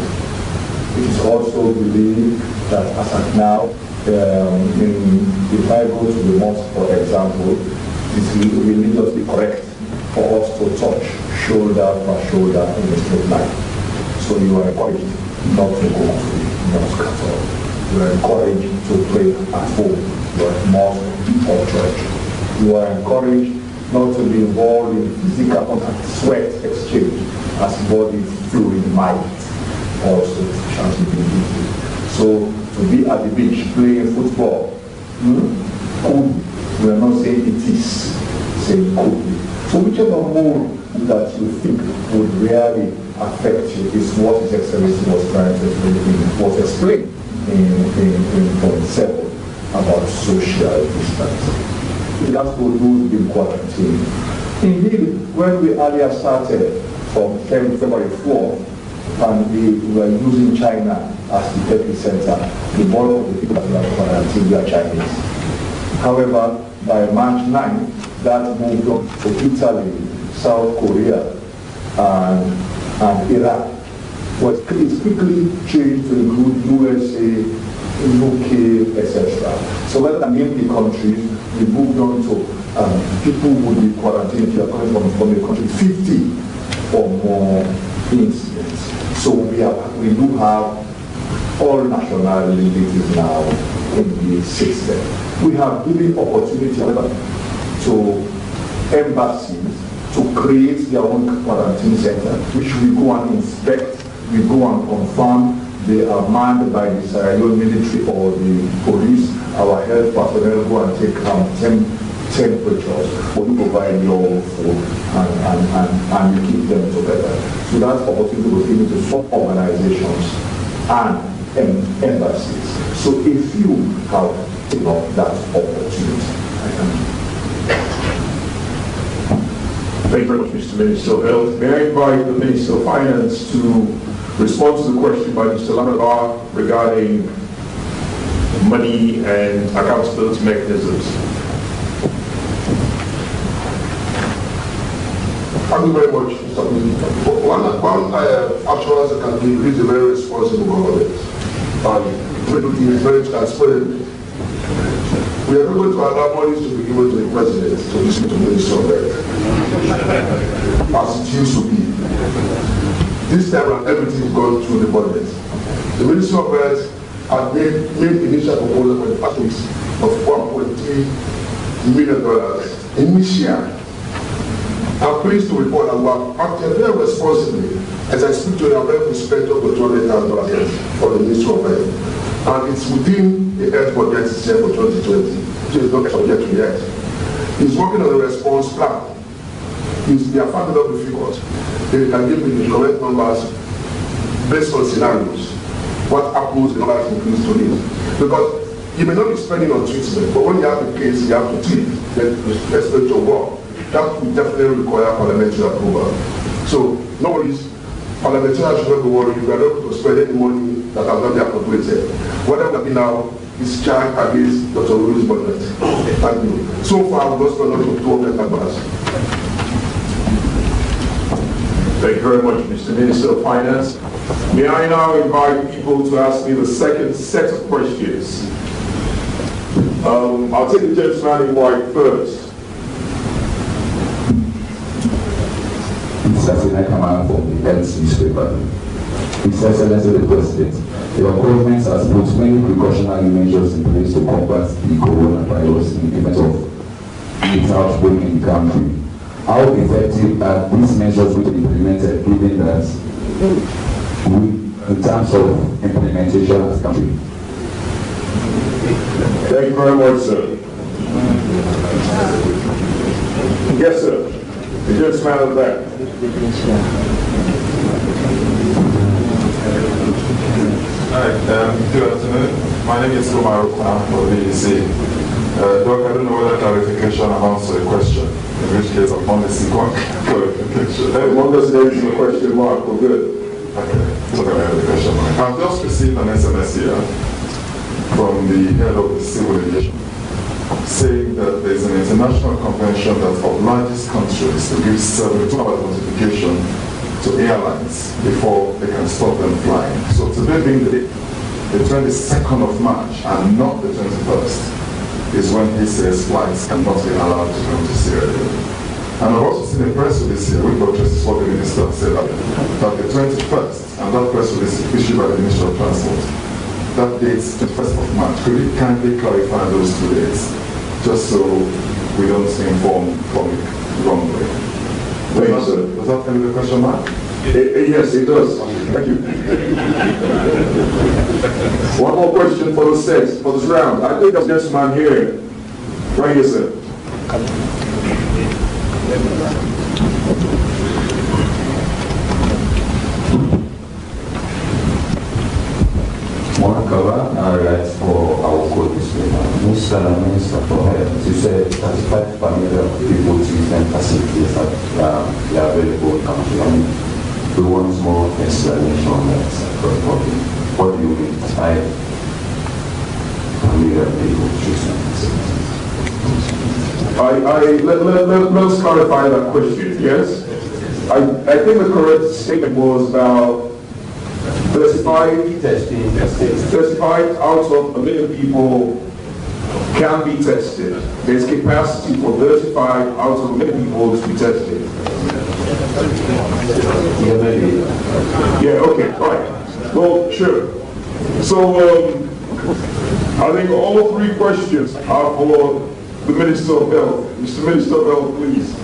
It is also believed that as of now, if I go to the mosque, for example, it's religiously correct for us to touch shoulder for shoulder in a straight line. So you are encouraged not to go to the mosque at all. You are encouraged to pray at home, you are at mosque or church. You are encouraged not to be involved in physical contact, sweat exchange, as body fluid might also transmit disease. So to be at the beach playing football, could. We are not saying it is, saying could be. So whichever mode that you think would really affect you is what His Excellency was trying to explain. in point 7 about social distancing. We have to do the quarantine. Indeed, when we earlier started from February 4th, and we were using China as the epicenter, the bulk of the people that were quarantined were Chinese. However, by March 9th, that moved on to Italy, South Korea, and Iraq. But it's quickly changed to include USA, UK, etc. So rather than name the countries, we moved on to people would be quarantined if you are coming from a country 50 or more incidents. So we do have all nationalities now in the system. We have given opportunity, however, to embassies to create their own quarantine center, which we go and inspect, we go and confirm they are manned by the Sierra Leone military or the police. Our health personnel go and take temperatures, we provide your food and we keep them together. So that opportunity was given to some organizations and embassies. So if you have taken up that opportunity, Thank you very much, Mr. Minister of Health. May I invite the Minister of Finance to respond to the question by Mr. Lamar regarding money and accountability mechanisms. Thank you very much, Mr. President. One assurance I can give is a very responsible government. And it is very transparent. We are not going to allow money to be given to the President to listen to the Minister of Health, as it used to be. This time around, everything is gone through the budget. The Minister of Health had made initial proposal for the past weeks of $1.3 million initially. I'm pleased to report that we have acted very responsibly. As I speak to you, I'm very respectful of the $200,000 for the Minister of Health. And it's within the health budget set for 2020, which is not subject to yet. He's working on a response plan. They are finding out the figures. They can give me the correct numbers based on scenarios. What happens in order to increase to this? Because you may not be spending on treatment, but when you have a case, you have to treat. Then expect your work. That will definitely require parliamentary approval. So, no worries. Parliamentarians should not be worried. You are not going to spend any money that has not been appropriated. What I'm doing now is charged against Dr. Louis budget. Thank you. So far, we've not spent up to $200,000. Thank you very much, Mr. Minister of Finance. May I now invite people to ask me the second set of questions. I'll take the gentleman in white first. Mr. Kamal from the Health newspaper. His Excellency the President, your government has put many precautionary measures in place to combat the coronavirus in the event of its outbreak in the country. How effective are these measures going to be implemented, given that in terms of implementation as a country? Thank you very much, sir. Yes, sir. The gentleman at the back. Hi, good afternoon. My name is Omar Kwan for the BBC. Doc, I don't know whether clarification amounts to a question, in which case I'm only seeking clarification. As long as there is a question mark, we're good. Okay, so I have the question mark. I've just received an SMS here from the head of the civil aviation saying that there is an international convention that obliges countries to give 72-hour notification to airlines before they can stop them flying. So today being the 22nd of March and not the 21st is when he says flights cannot be allowed to come to Sierra Leone. And I've also seen a press release here which addresses what the minister said that the 21st, and that press release is issued by the Ministry of Transport. That date, 21st of March. Could you kindly clarify those 2 dates, just so we don't inform public wrongly? Thank you, sir. Does that end the question mark? Yes, it does. Thank you. One more question for the set, for this round. I think there's a gentleman here. Right here, sir. One Kaba, I write for our code newspaper. Mr. Minister for Health, you said 35 familiar people to different facilities that they are available in the country. I mean, we want more explanation on that. What do you mean by familiar people treatment facilities? Let's clarify that question, yes? I think the correct statement was about 35 out of 1 million people can be tested. There's capacity for 35 out of 1 million people to be tested. Yeah, okay, right. Well, sure. So, I think all 3 questions are for the Minister of Health. Mr. Minister of Health, please.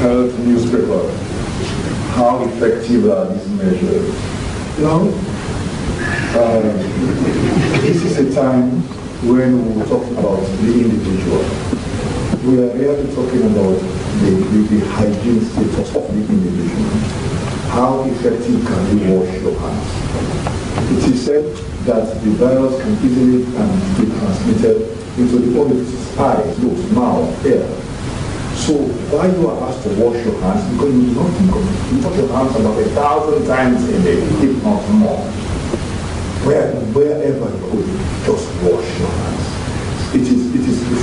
Health newspaper. How effective are these measures? Now, this is a time when we talk about the individual. We are really talking about the hygiene status of the individual. How effective can you wash your hands? It is said that the virus can easily be transmitted into the orifices, eyes, nose, mouth, air. So why you are asked to wash your hands? Because you do not think of it. You wash your hands about 1,000 times a day, if not more. Wherever you go, just wash your hands. The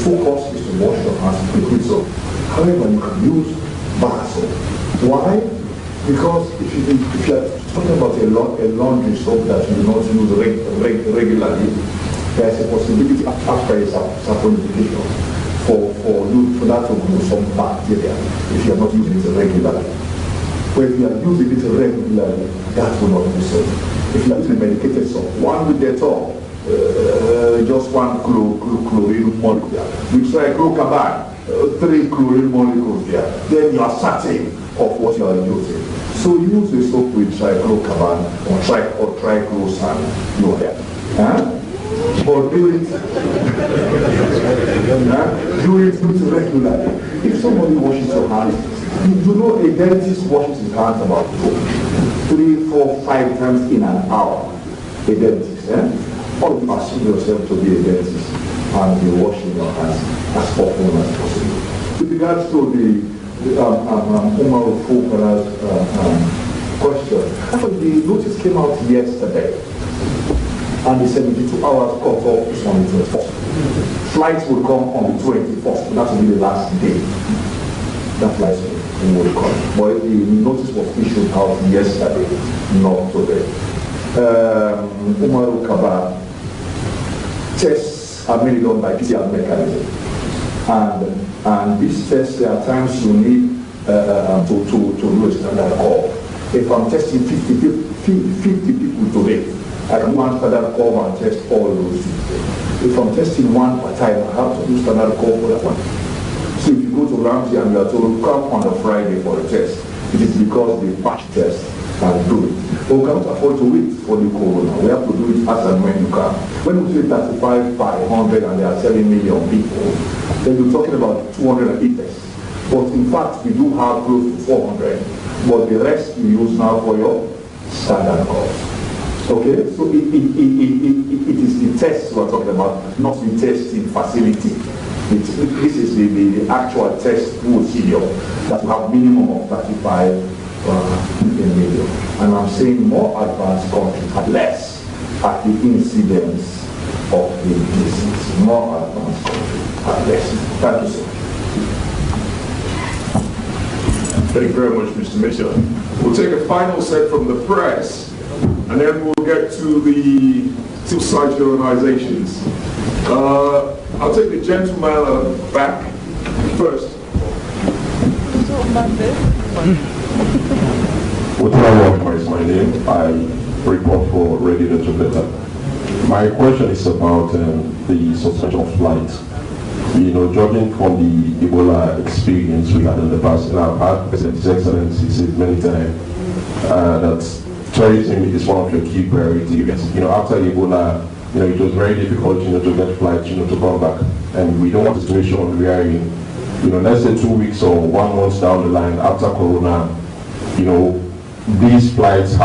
focus is to wash your hands quickly. So, however, you can use bar soap. Why? Because if you are talking about a laundry soap that you do not use regularly, there is a possibility after a saponification for that to remove some bacteria if you are not using it regularly. But if you are using it regularly, that will not be so. If you are using medicated soap, one with Dettol, just 1 chlorine molecule. You try Chlorcaban, 3 chlorine molecules there. Then you are certain of what you are using. So use the soap with trichlorcaban or triclosan. You are there. Huh? Or do it regularly. If somebody washes your hands, you know a dentist washes his hands about 3, 4, 5 times in an hour. A dentist, all of you assume yourself to be a dentist and be washing your hands as often as possible. With regards to the Umar Fukara's question, actually the notice came out yesterday. And the 72 hours cut-off is on the 24th. Flights will come on the 24th. That will be the last day. That flights will come. But the notice was issued out yesterday, not today. Umar Kaba, tests are mainly done by PCR mechanism. And these tests, there are times you need to do a standard call. If I'm testing 50 people today, I can do one standard call and test all those people. If I'm testing one per time, I have to do standard call for that one. So if you go to Ramsey and you are told, come on a Friday for a test, it is because they batch test and do it. But we cannot afford to wait for the corona. We have to do it as and when you can. When we say 35, 500 and there are 7 million people, then you're talking about 208 tests. But in fact, we do have close to 400. But the rest you use now for your standard calls. Okay, so it is the tests we're talking about, not the testing facility. This is the actual test procedure that will have minimum of 35 million. And I'm saying more advanced countries have less at the incidence of the disease. More advanced countries have less. Thank you so much. Thank you very much, Mr. Mitchell. We'll take a final set from the press. And then we'll get to the civil society organizations. I'll take the gentleman back first. Utara is my name. I report for Radio Together. My question is about the suspension of flights. You know, judging from the Ebola experience we had in the past, and I've had President His Excellency say many times that tourism is one of your key priorities. You know, after Ebola, you know, it was very difficult, you know, to get flights, you know, to come back. And we don't want a situation where we are in let's say 2 weeks or 1 month down the line after Corona, these flights,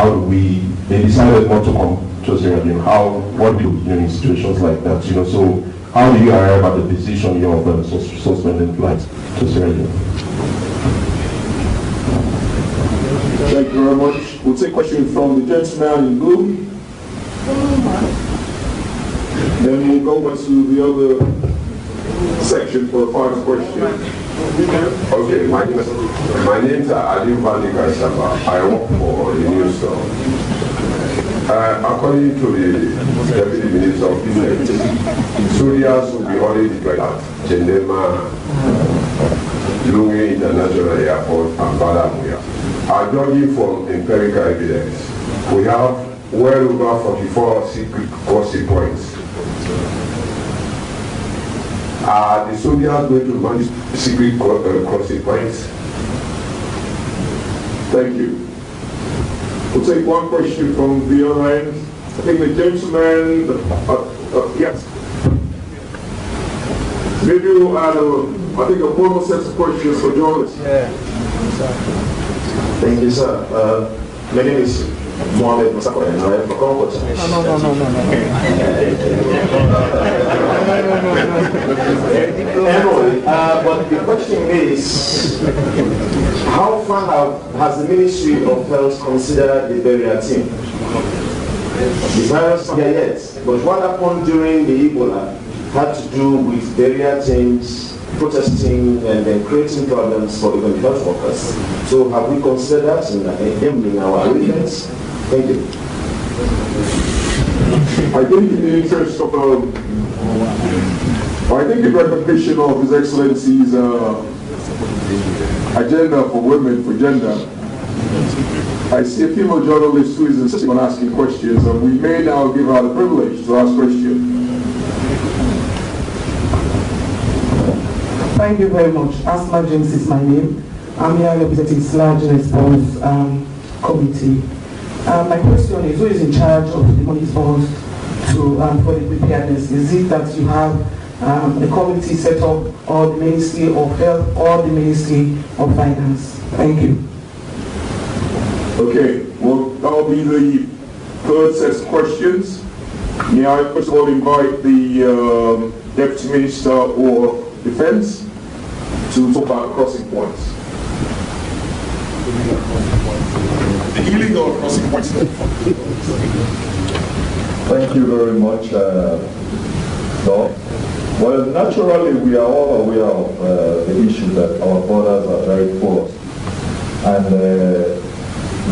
they decided not to come to Sierra Leone. What do you do in situations like that? So how do you arrive at the decision of suspending flights to Sierra Leone? Thank you very much. We'll take a question from the gentleman in blue. Then we'll go on to the other section for a final question. Okay, my name is Ali Valika Shaba. I work for the news store. According to the Deputy Minister of Defense, soldiers will be already deployed at Genema, Leone International Airport, and Badamuya. Judging from empirical evidence, we have well over 44 secret crossing points. Are the soldiers going to manage secret crossing points? Thank you. We'll take one question from the other end. I think the gentleman, yes. Maybe we'll add a formal set of questions for journalists. Yeah. Thank you, sir. My name is Mohamed Musako, and I am from Congo. Anyway, but the question is, how far has the Ministry of Health considered the burial team? The virus is not here yet, but what happened during the Ebola had to do with burial teams protesting and then creating problems for even health workers. So have we considered that in our arrangements? Thank you. I think in the interest of, I think in recognition of His Excellency's agenda for women, for gender, I see a female journalist who is insisting on asking questions, and we may now give her the privilege to ask questions. Thank you very much. Asma James is my name. I'm here representing Sludge Response Committee. My question is, who is in charge of the money disbursed to for the preparedness? Is it that you have a committee set up, or the Ministry of Health, or the Ministry of Finance? Thank you. Okay, well, that'll be the third set of questions. May I first of all invite the Deputy Minister of Defense to talk about crossing points. The illegal crossing points. Thank you very much, Doc. Well, naturally, we are all aware of the issue that our borders are very porous, and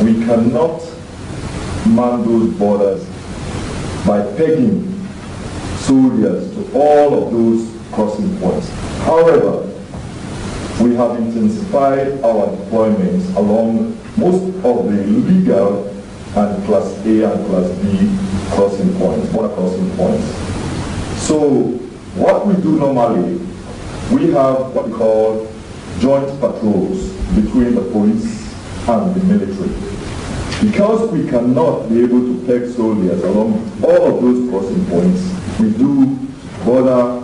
we cannot man those borders by pegging soldiers to all of those crossing points. However, we have intensified our deployments along most of the legal and Class A and Class B crossing points, border crossing points. So what we do normally, we have what we call joint patrols between the police and the military. Because we cannot be able to peg soldiers along all of those crossing points, we do border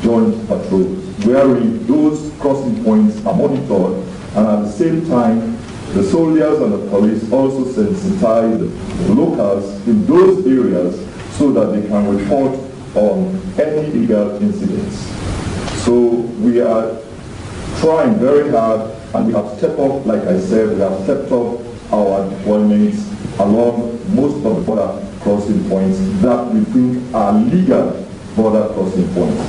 joint patrols, wherein those crossing points are monitored, and at the same time, the soldiers and the police also sensitize the locals in those areas so that they can report on any illegal incidents. So we are trying very hard, and we have stepped up, like I said, we have stepped up our deployments along most of the border crossing points that we think are legal border crossing points.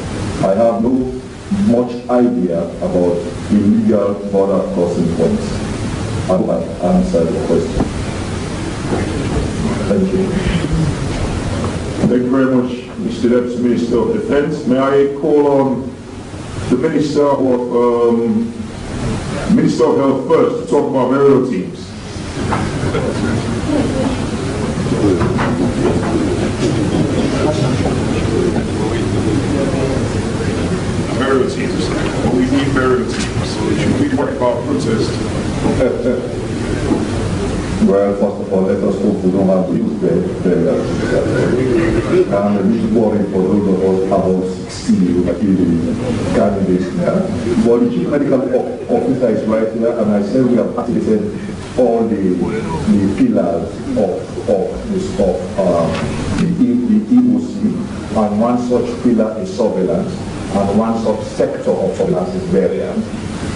I have no much idea about illegal border crossing points. I hope I answered the question. Thank you. Thank you very much, Mr. Deputy Minister of Defense. May I call on the Minister of Health first to talk about burial teams. Burial teams. Well, we need burial teams. Should we talk about protest? Well, first of all, let us hope we don't have to use burial teams. I'm a bit worried for those of us still the candidates there. But the chief medical officer is right here, and I said we have activated all the pillars of the EOC, and one such pillar is surveillance, and one such sector of surveillance is burial.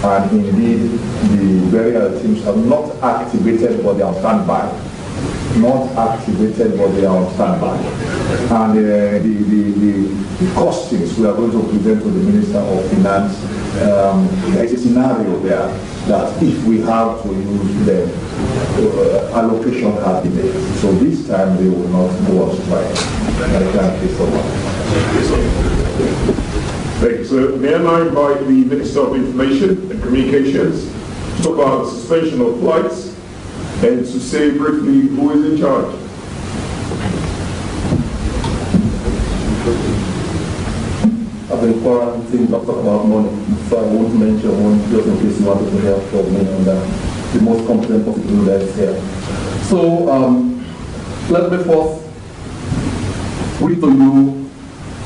And indeed, the burial teams are not activated, but they are on standby. Not activated, but they are on standby. And the costings we are going to present to the Minister of Finance, there is a scenario there that if we have to use them, allocation has been made. So this time they will not go on strike. Thank you so much. Thank you, sir. May I now invite the Minister of Information and Communications to talk about the suspension of flights and to say briefly who is in charge. I've been quarantined, not talk about money, so I won't mention one just in case you wanted to help from me on that. The most competent person that is here. So let me first read to you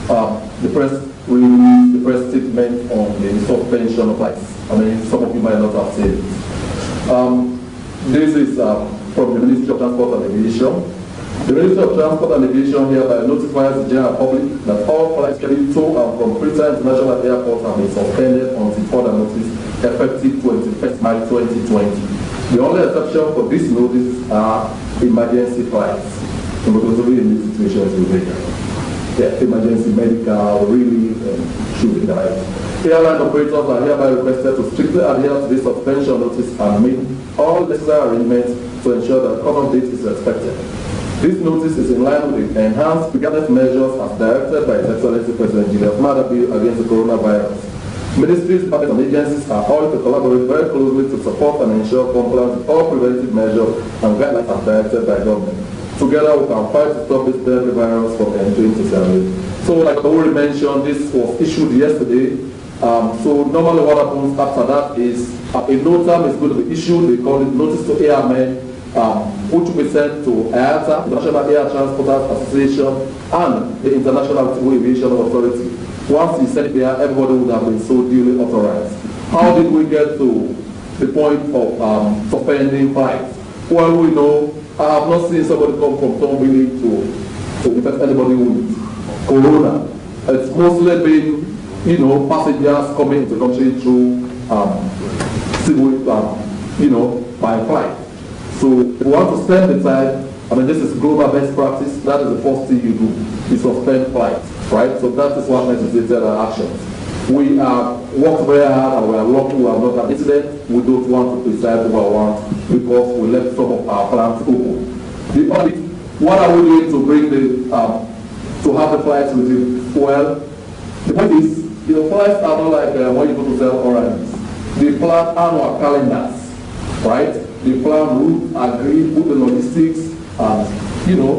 the press release, the press statement on the suspension of flights. I mean, some of you might not have seen it. This is from the Ministry of Transport and Aviation. The Ministry of Transport and Aviation hereby notifies the general public that all flights scheduled to and from Freetown International Airport have been suspended until further notice, effective 21st March 2020. The only exception for this notice are emergency flights. Because really in these situations we make emergency medical really should be direct. Airline operators are hereby requested to strictly adhere to this suspension notice and make all necessary arrangements to ensure that cut-off date is respected. This notice is in line with the enhanced preventive measures as directed by His Excellency President Julius Maada Bill against the coronavirus. Ministries, departments, and agencies are all to collaborate very closely to support and ensure compliance with all preventive measures and guidelines as directed by government. Together we can fight to stop this deadly virus from entering society. So like I already mentioned, this was issued yesterday. So normally what happens after that is a notam is going to be issued. They call it notice to airmen, which will be sent to IATA, the National Air Transporters Association, and the International Civil Aviation Authority. Once you send it there, everybody would have been so duly authorized. How did we get to the point of suspending flights? Well, we know I have not seen somebody come from Tombilly to infect anybody with corona. It's mostly been, passengers coming into the country through civil, by flight. So if you want to spend the time, I mean, this is global best practice. That is the first thing you do. You suspend flights, right? So that is what necessitated our actions. We worked very hard and we are lucky we have not had incident. We don't want to preside over one because we left some of our plants open. The audit, what are we doing to bring to have the flights with you? Well, the point is, flights are not like when you go to sell oranges. They plan annual calendars, right? They plan route, agree, put the logistics,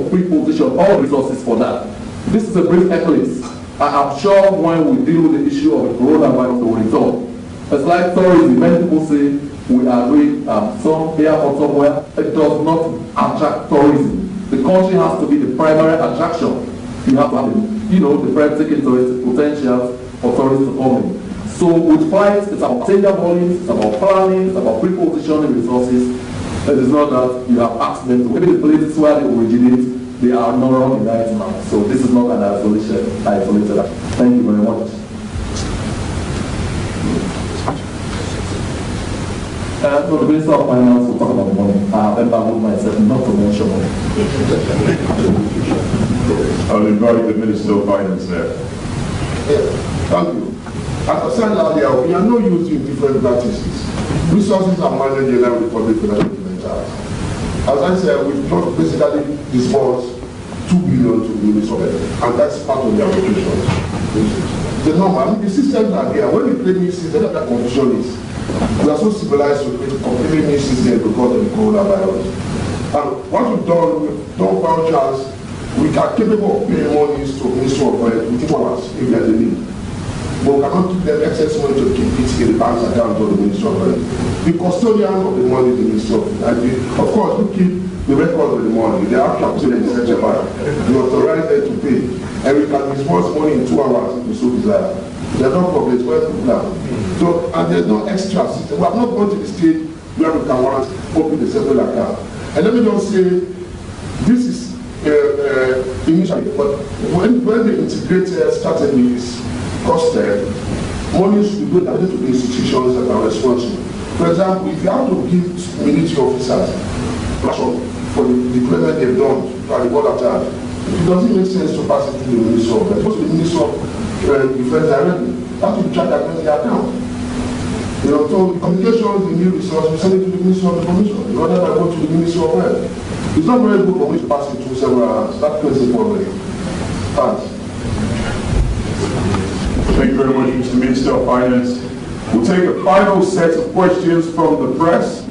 pre-position all resources for that. This is a brief eclipse. I am sure when we deal with the issue of the coronavirus, we will resolve. It's like tourism. Many people say we are doing some airport somewhere. It does not attract tourism. The country has to be the primary attraction. You have to have the breathtaking tourist potentials for tourists to come in. So with flights, it's about passenger volumes, it's about planning, it's about pre-positioning resources. It is not that you have accidents. Maybe the places where they originate, they are not wrong in right now. So this is not an isolated. Thank you very much. So the Minister of Finance will talk about money. Then I would myself not to mention money. I'll invite the Minister of Finance there. Thank you. As I said earlier, we are not using different practices. Resources are managed in line with public financial charge. As I said, we've not basically disbursed 2 billion to units of it, and that's part of the allocation. The normal, the systems are here. When we create new systems, that confusion is. We are so civilized to create completely new systems because of the coronavirus. And what we've done vouchers, we are capable of paying monies to Ministry of Finance within hours if there is a need. But we cannot keep them excess money to keep it in the bank's account of the Ministry of Finance. The custodian of the money is the Ministry of Finance. Of course, we keep the record of the money, the actual payment in Central Bank. You authorize them to pay. And we can disburse money in 2 hours if you so desire. There are no problems where people now. So, and there's no extra system. We have not gone to the stage where we can warrant open the separate account. And let me just say, this is initially, but when the integrated strategy is costed, money should be donated to the institutions that are responsible. For example, if you have to give military officers for the deployment they've done by the border charge, it doesn't make sense to pass it to the Minister of Defense. It goes to the Minister of Defense directly. That will be charged against the account. You know, so communications, the new resource, we send it to the Minister of the Commission. The other I go to the Minister of Health. It's not very good for me to pass it through several hours. That creates a problem. Thanks. Thank you very much, Mr. Minister of Finance. We'll take a final set of questions from the press.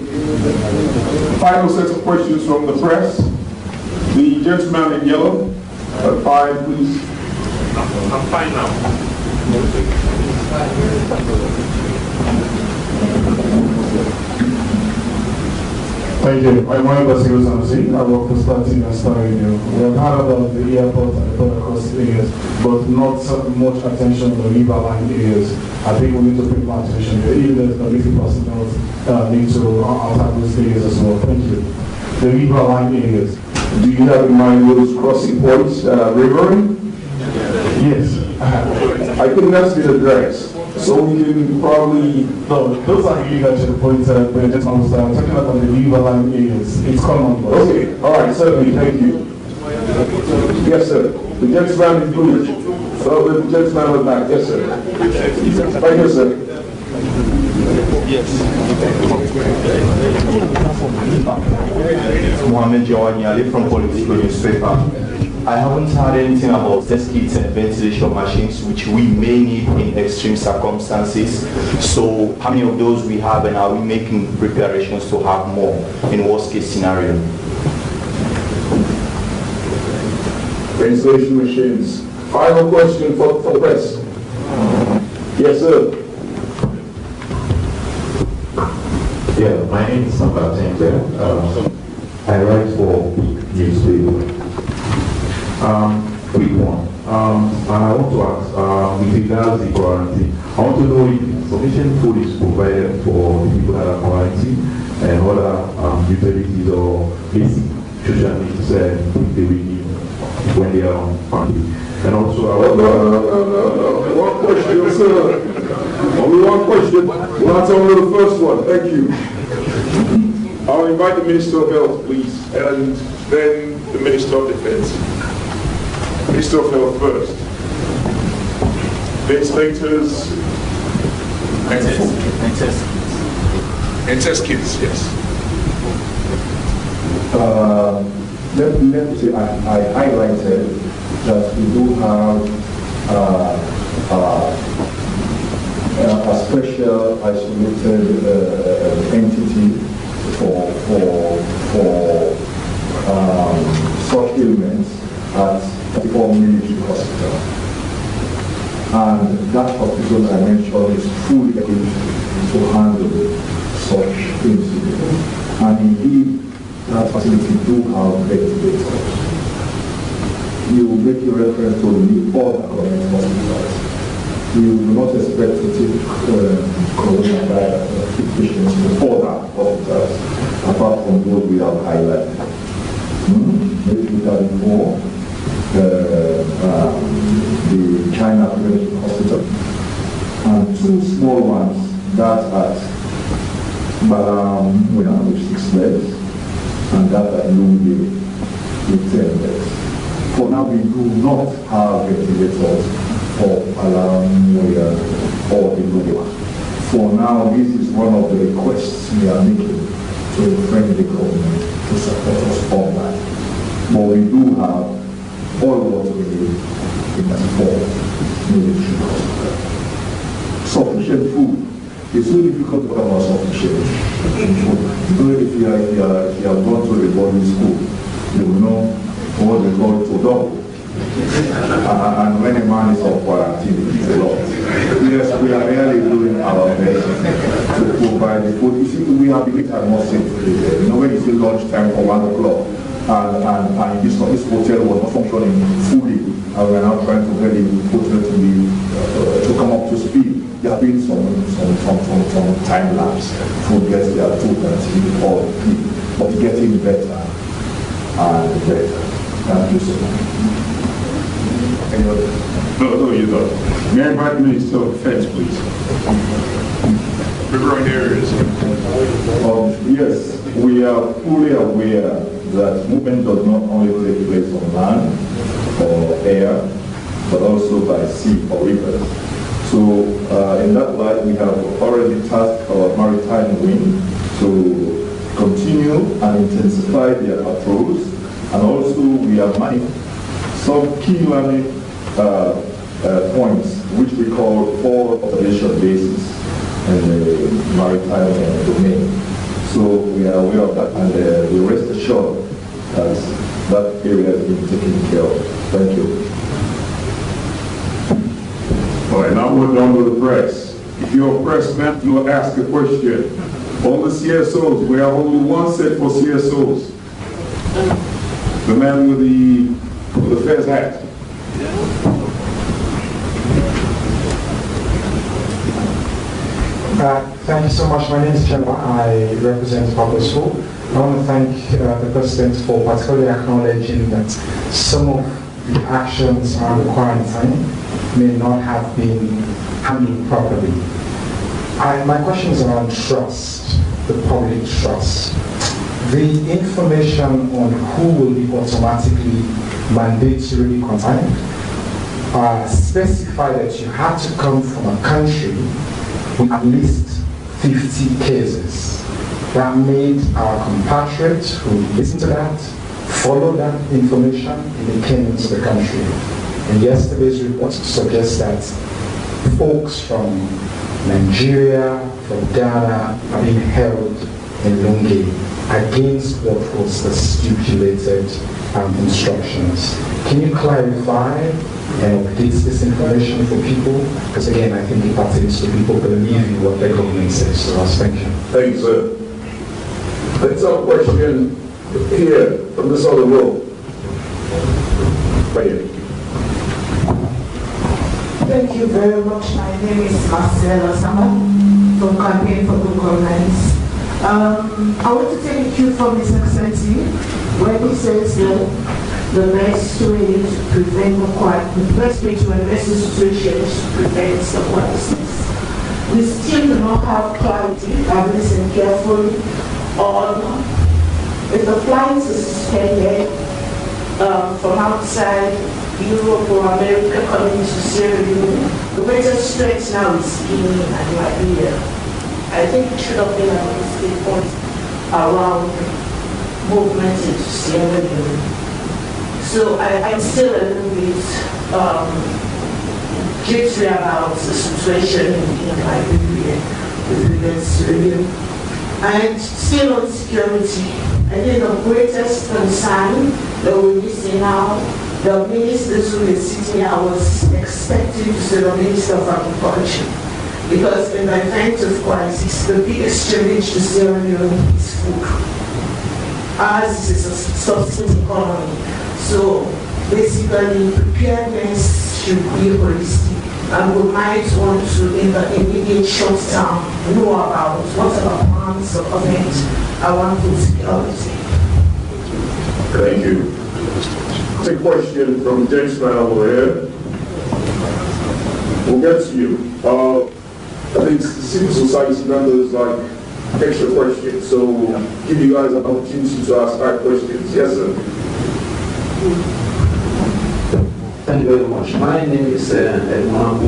Final set of questions from the press. The gentleman in yellow, 5, please. I'm fine now. Thank you. My name is Basir Samsi. I work for Star TV and Star Radio. We have heard about the airport and the port across areas, but not much attention on the river line areas. I think we need to pay more attention here. Even the committee personnel need to attack those areas as well. Thank you. The river line areas. Do you have in mind those crossing points, rivering? Yes. I think that's been addressed. So we can probably... No, those are illegal to the point where I'm talking about the river line areas. It's common. Okay, all right, certainly, thank you. Yes, sir. The gentleman is good. So the gentleman was back. Yes, sir. Right here, sir. Yes. Mohammed Jawani Ali from Political Newspaper. I haven't heard anything about test kits and ventilation machines, which we may need in extreme circumstances. So how many of those we have, and are we making preparations to have more in worst case scenario? Ventilation machines. Final question for the press. Yes, sir. Yeah, my name is Samba Tenja. I write for newspaper. Quick one. And I want to ask, with regards to the quarantine, I want to know if sufficient food is provided for the people that are quarantined and other utilities or basic social needs they will need when they are on quarantine. And also, I want one question, sir. Only one question. We'll answer only the first one. Thank you. I'll invite the Minister of Health, please, and then the Minister of Defense. Minister of Health first. Ventilators and test kits, yes. Let me say I highlighted that we do have a special isolated entity for such ailments at for military hospital. And that hospital I mentioned is fully equipped to handle such incidents. And indeed, that facility do have ventilators. You make a reference to the other government hospitals. You do not expect to take coronavirus patients to other hospitals apart from those we have highlighted. Maybe before the China Prevention Hospital, and 2 small ones that at Balam with 6 beds, and that at Lungi with 10 beds. For now, we do not have ventilators for Balam or the Lungi. For now, this is one of the requests we are making to the friendly government to support us on that. But we do have all what we need in that form military hospital. Sufficient food. It's really difficult to talk about sufficient food. If you have gone to a boarding school, you will know what they call to double. And when a man is on quarantine, it's a lot. Yes, we are really doing our best to provide the food you see, we have been at more safely. You know, when you say lunchtime or 1 o'clock, and this hotel was not functioning fully, and we are now trying to get the hotel to come up to speed. There have been some time lapse. Food gets there 2:30 or 3, but getting better and better. Thank you so much. No, you don't. May I invite Minister of Defense, please? Riverine areas. Yes, we are fully aware that movement does not only take place on land or air, but also by sea or rivers. So in that light, we have already tasked our maritime wing to continue and intensify their patrols, and also we are managing some key landing points, which we call 4 observation bases in the maritime domain. So we are aware of that, and we rest assured that that area has been taken care of. Thank you. All right, now we're done with the press. If you're a pressman, you'll ask a question. All the CSOs, we have only one set for CSOs. The man with the fez hat. Thank you so much. My name is Chelwa. I represent public school. I want to thank the President for particularly acknowledging that some of the actions around the quarantine may not have been handled properly. My question is around trust, the public trust. The information on who will be automatically mandatorily confined specify that you have to come from a country with at least 50 cases. That made our compatriots who listened to that, follow that information, and they came into the country. And yesterday's report suggests that folks from Nigeria, from Ghana, are being held in Lungi against what was the stipulated instructions. Can you clarify and update this information for people? Because again, I think it pertains to people believing what the government says to us. Thank you. Thank you, sir. Let's have a question here from this other row. Right here. Thank you very much. My name is Marcela Sama from Campaign for Good Governance. I want to take a cue from His Excellency when he says that the best way to prevent the best way to address the situation is to prevent the crisis. We still do not have clarity. I've listened carefully on if the flights are suspended from outside Europe or America coming to Sierra Leone. The greatest threat now is Guinea and Liberia. I think it should have been a mistake point around movement into Sierra Leone. So I'm still a little bit jittery about the situation in Liberia with regards to Leone. And still on security, I think the greatest concern that we're missing now, the ministers who are sitting here, I was expecting to see the Minister of Agriculture. Because in the event of crisis, the biggest challenge to Sierra Leone is food. Ours is a subsistence economy. So basically, preparedness should be holistic. And we might want to, in the immediate short term, know about what are the plans of government around food security. Thank you. Take a question from the gentleman over here. We'll get to you. I think civil society members like extra questions, so we'll give you guys an opportunity to ask 5 questions. Yes, sir. Thank you very much. My name is Edmond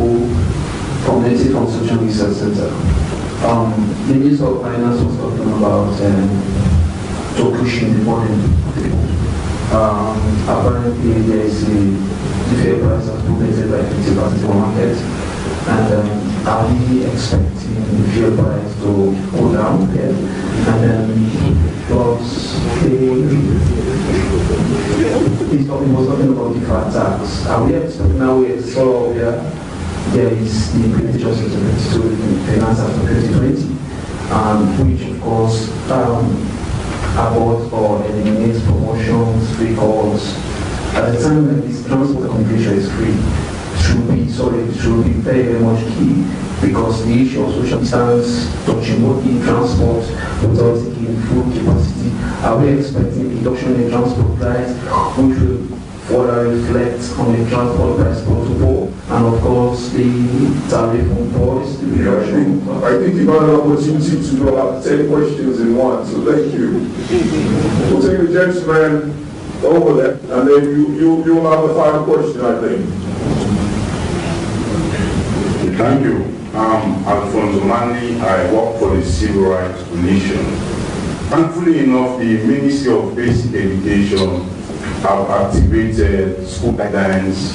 from Native Consumption Research Center. The Minister of Finance was talking about to pushing the money. Apparently there is the fair price has been raised by 50% in the market. And are we expecting the fuel price to go down again? And then plus he's talking about the fat tax. Are we expecting now we saw there is the implementation of the finance after 2020? which of course abort or eliminates promotions, recalls. At the time that this transport communication is free, should be very, very much key, because the issue of social distance, touching working transport without taking full capacity. Are we expecting reduction in transport price, which will further reflect on the transport price protocol, and of course the tariff on boards, the reduction? I think you've had an opportunity to do about 10 questions in one, so thank you. We'll take the gentleman over there, and then you'll have the final question, I think. Thank you. I'm Alfonso Manley. I work for the Civil Rights Commission. Thankfully enough, the Ministry of Basic Education have activated school guidelines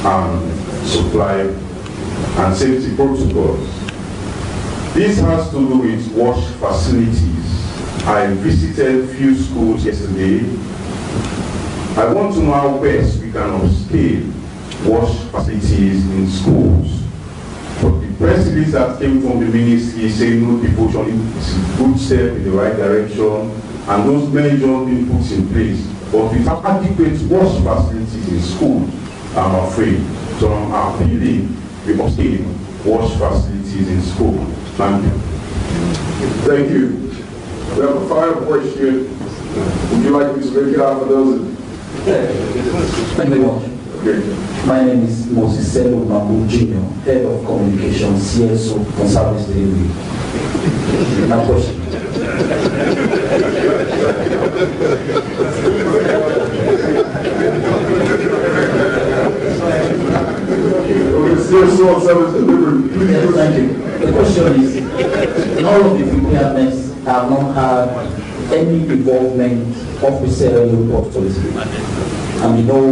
and supply and safety protocols. This has to do with wash facilities. I visited few schools yesterday. I want to know how best we can upscale wash facilities in schools. But the press release that came from the ministry saying no devotion is a good step in the right direction, and those measures being put in place. But without adequate wash facilities in schools, I'm afraid. So I'm appealing to upscale wash facilities in school. Thank you. Thank you. We have a final question. Would you like me to make it out for those? Thank you very much. My name is Moses Selo Mambu Jr., Head of Communications, CSO, on Service Delivery. My question. Yes, thank you. The question is, all of the preparedness have not had any involvement of the Sierra Leone Port Authority. And we know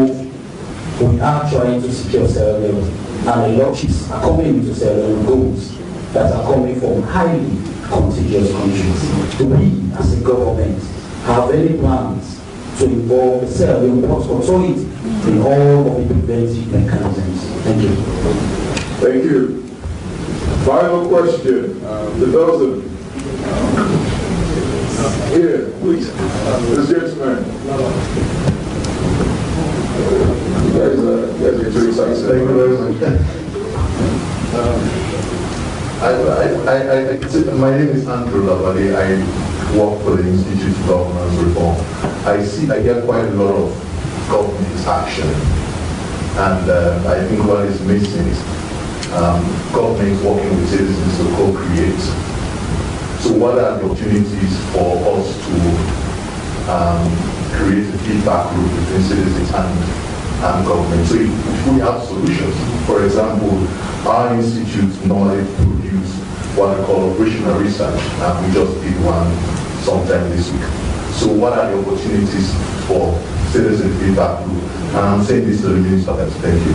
we are trying to secure Sierra Leone, and a lot of ships are coming into Sierra Leone goods that are coming from highly contiguous countries. Do we, as a government, have any plans to involve the Sierra Leone Port Authority in all of the preventive mechanisms? Thank you. Thank you. Final question. The dozen. Here, please. This gentleman. Thank you very much. My name is Andrew Lavali. I work for the Institute of Governance Reform. I hear quite a lot of government action, and I think what is missing is government working with citizens to co-create. So what are the opportunities for us to create a feedback loop between citizens and government? So if we have solutions, for example, our institute normally produce what we call operational research, and we just did one sometime this week. So what are the opportunities for citizen feedback loop? And I'm saying this to the minister. Thank you.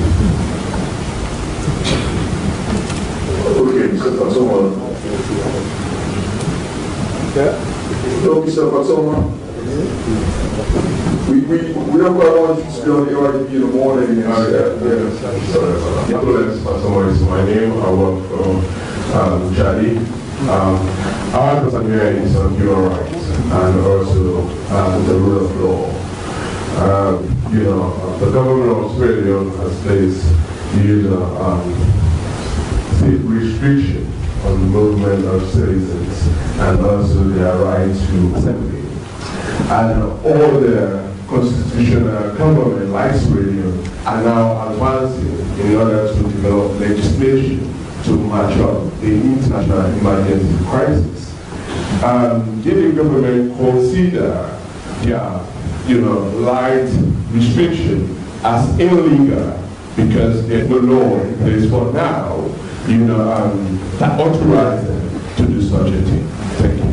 Okay, Mr. Fatoma. No, Mr. Fatoma. We don't quite want you to be on the RDB in the morning. Nicholas Fatoma is my name. I work from Chadi. Our concern here is on human rights and also the rule of law. The government of Australia has placed restriction on the movement of citizens and also their right to assembly. And all the constitutional government rights radio are now advancing in order to develop legislation to match up the international emergency crisis. Did the government consider light restriction as illegal because there's no law in place for now, that authorizes them to do such a thing? Thank you.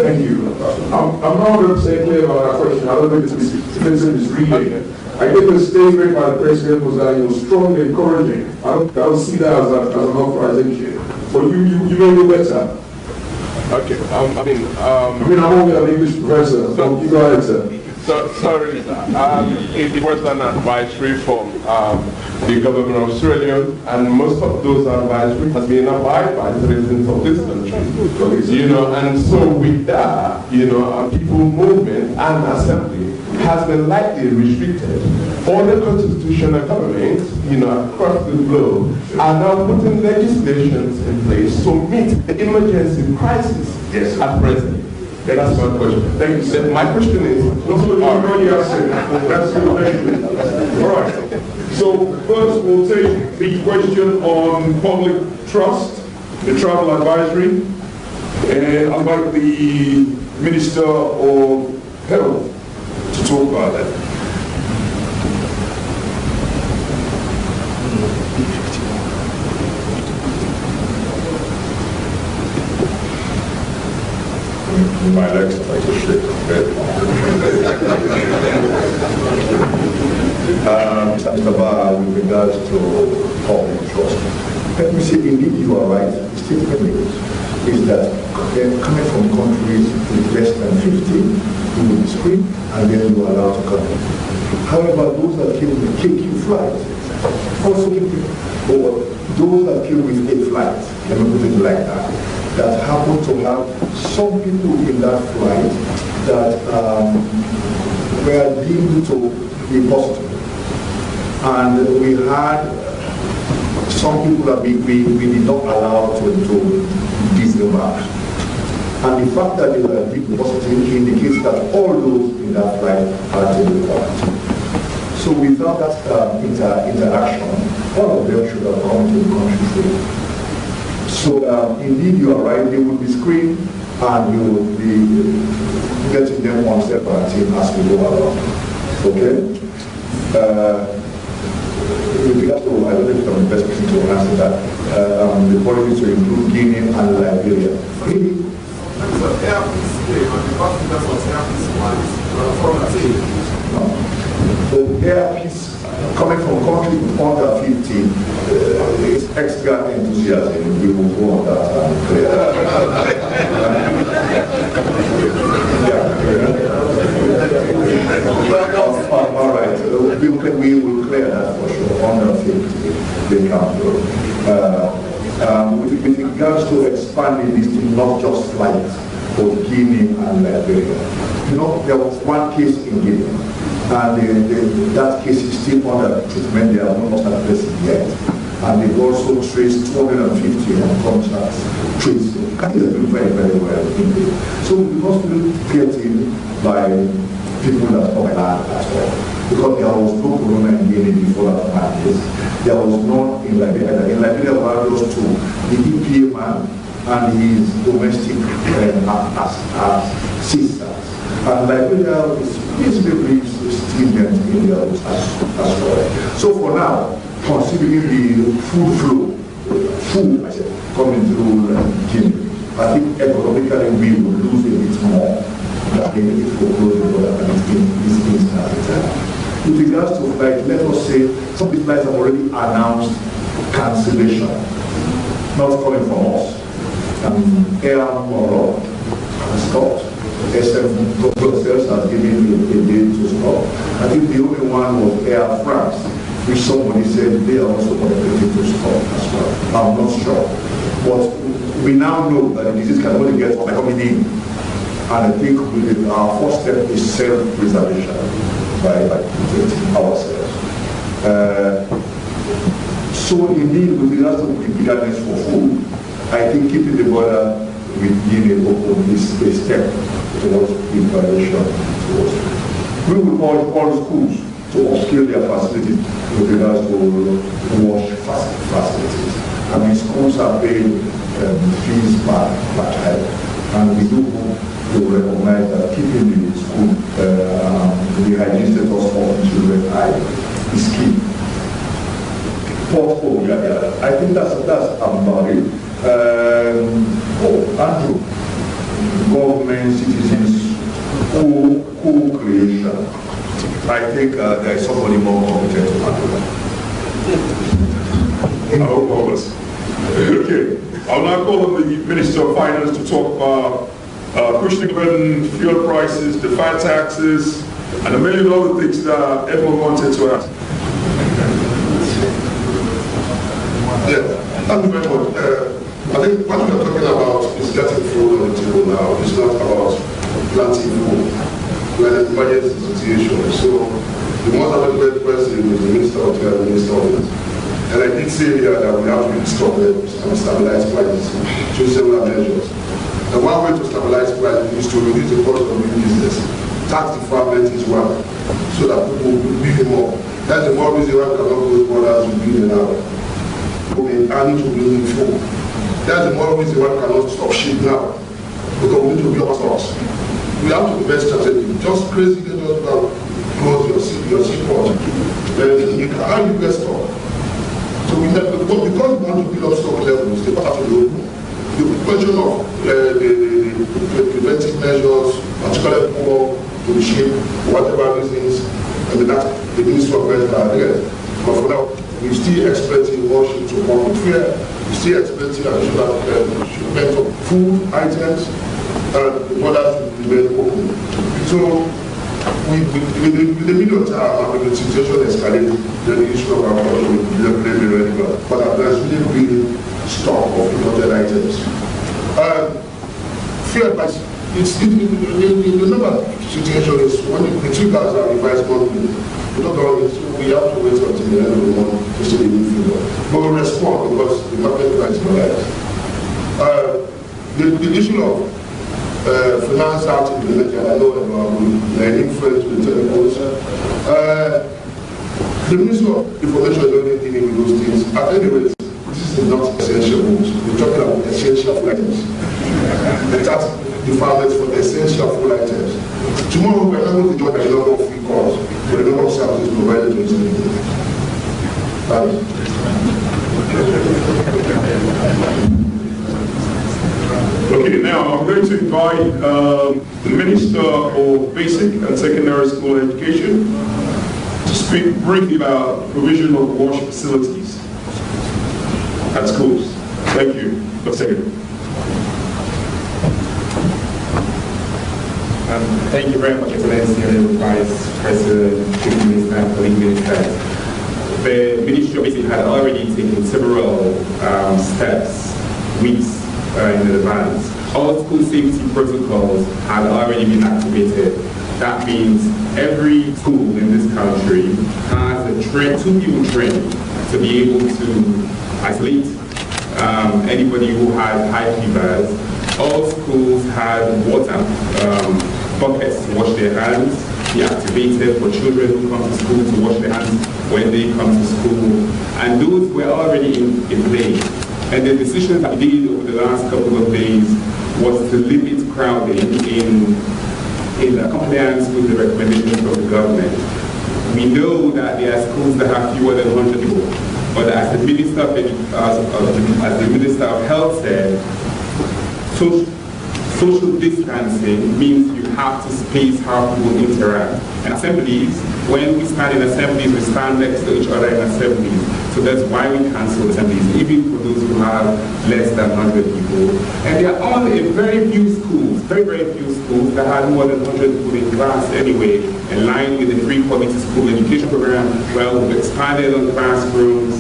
Thank you. I'm not going to say clear about that question. I don't think it's President is reading. I think the statement by the President was that it was strongly encouraging. I don't see that as an authorization. But you may know better. Okay. I'm only an English professor, so you go ahead, sir. Sorry, it was an advisory from the government of Sierra Leone, and most of those advisory has been abided by the citizens of this country. You know, and so with that, you know, our people movement and assembly has been lightly restricted. All the constitutional governments, you know, across the globe are now putting legislations in place to meet the emergency crisis at present. That's my question. Thank you. My question is... All right. So first we'll take the question on public trust, the travel advisory. And I'd like the Minister of Health to talk about that. My legs are like a shit. Mr. Barra, with regards to public trust, let me say, indeed you are right. The statement is that coming from countries with less than 50, you will be screened and then you are allowed to come. However, those that came with KQ flight, also or those that came with a flight, let me put it like that happen to have some people in that flight that were deemed to be positive. And we had some people that we did not allow to disembark. And the fact that they were deemed positive indicates that all those in that flight are to be quarantined. So without that interaction, all of them should have come to the country free. So indeed you are right, they will be screened and you will be getting them on quarantine as we go along. Okay? With regard to, I don't know if I'm the best person to answer that, the policy to include Guinea and Liberia. Really? So airpiece coming from country under 50 is extra enthusiasm. We will go on that clear. All right, we will clear that for sure. Under 50, they can't go. With regards to expanding this to not just flights, but Guinea and Liberia. You know, there was one case in Guinea. And that case is still under treatment. They have not addressed it yet. And they've also traced 250 contracts traced. That is doing very, very well. So we must get in by people that come land at all. Because there was no corona in Guinea before that practice. There was none in Liberia. In Liberia, there were those two, the EPA man and his domestic sisters. And Liberia is reasonably stringent in their as well. So for now, considering the food flow, coming through Guinea, I think economically we will lose a bit more than if we close the border and these things happen. With regards to flight, let us say some of these flights have already announced cancellation, not coming from us. Air Morocco has stopped. SM Brussels has given a day to stop. I think the only one was Air France, which somebody said they are also obligated to stop as well. I'm not sure. But we now know that the disease can only get by coming in. And I think our first step is self-preservation by protecting ourselves. So indeed, with regards to preparedness for food, I think keeping the border with Guinea open is a step towards preparation. We will urge all schools to upskill their facilities with regards to wash facilities. I mean, schools are paying fees per child, and we do hope to recognize that keeping the school, the hygiene status of children high is key. I think that's about it. Andrew, government, citizens, co-creation. I think there is somebody more competent to handle that. Okay, I'll now call on the Minister of Finance to talk about cushioning burden, fuel prices, the fat taxes, And a million other things that everyone wanted to ask. Yeah, thank you very much. I think what we are talking about is getting food on the table now. It's not about planting food. We're in an emergency situation. So the most appropriate person is the Minister of Health, Minister of Health. And I did say here that we have to stop them and stabilize prices through several measures. And one way to stabilize prices is to reduce the cost of doing business. Tax deferment is one, so that people will build more. That's the more reason why we cannot close borders with building now. I need to build in full. That's the more reason why we cannot stop ship now. Because we need to build our stocks. We have to invest strategically. Just crazy, they just close your seaport. How you get stock? So we have, because we want to build up stock levels, they have to do the question of the preventive measures, particularly poor to the ship, whatever reasons, I mean that's the Ministry of Health are there. But for now, we're still expecting more ships to come with fear. We're still expecting additional shipment of food items, and the borders will remain open. So, with the medium term, when the situation escalates, then the issue of our culture will definitely be relevant. But there's really building stock of imported items. Fear price, the number situation is when the two guys are revised monthly. We don't know, so we have to wait until the end of the month to see the new figure. But we respond because the market price is right. The issue of finance act implemented, I know about the influence with the telecoms. The Ministry of Information is already dealing with those things. At any rate, this is not essential goods. We're talking about essential food items. The tax deferment for essential food items. Tomorrow we are not going to join the number of free calls for the number of services provided to this people. Okay, now I'm going to invite the Minister of Basic and Secondary School Education to speak briefly about provision of wash facilities at schools. Thank you, Dr. Secretary. Thank you very much, Excellency, Vice President, Chief Minister, and Colleague Ministers. The Ministry of Basic had already taken several steps, weeks in advance. All school safety protocols had already been activated. That means every school in this country has two people trained to be able to isolate anybody who has high fevers. All schools had water buckets to wash their hands, be activated for children who come to school to wash their hands when they come to school. And those were already in place. And the decision that we did over the last couple of days was to limit crowding in compliance with the recommendations of the government. We know that there are schools that have fewer than 100 people, but as the Minister of Health said, social distancing means you have to space how people interact. And assemblies, when we stand in assemblies, we stand next to each other in assemblies. So that's why we cancel assemblies, even for those who have less than 100 people. And there are only very few schools, very few schools that had more than 100 people in class anyway, in line with the free quality school education program. Well, we've expanded on classrooms,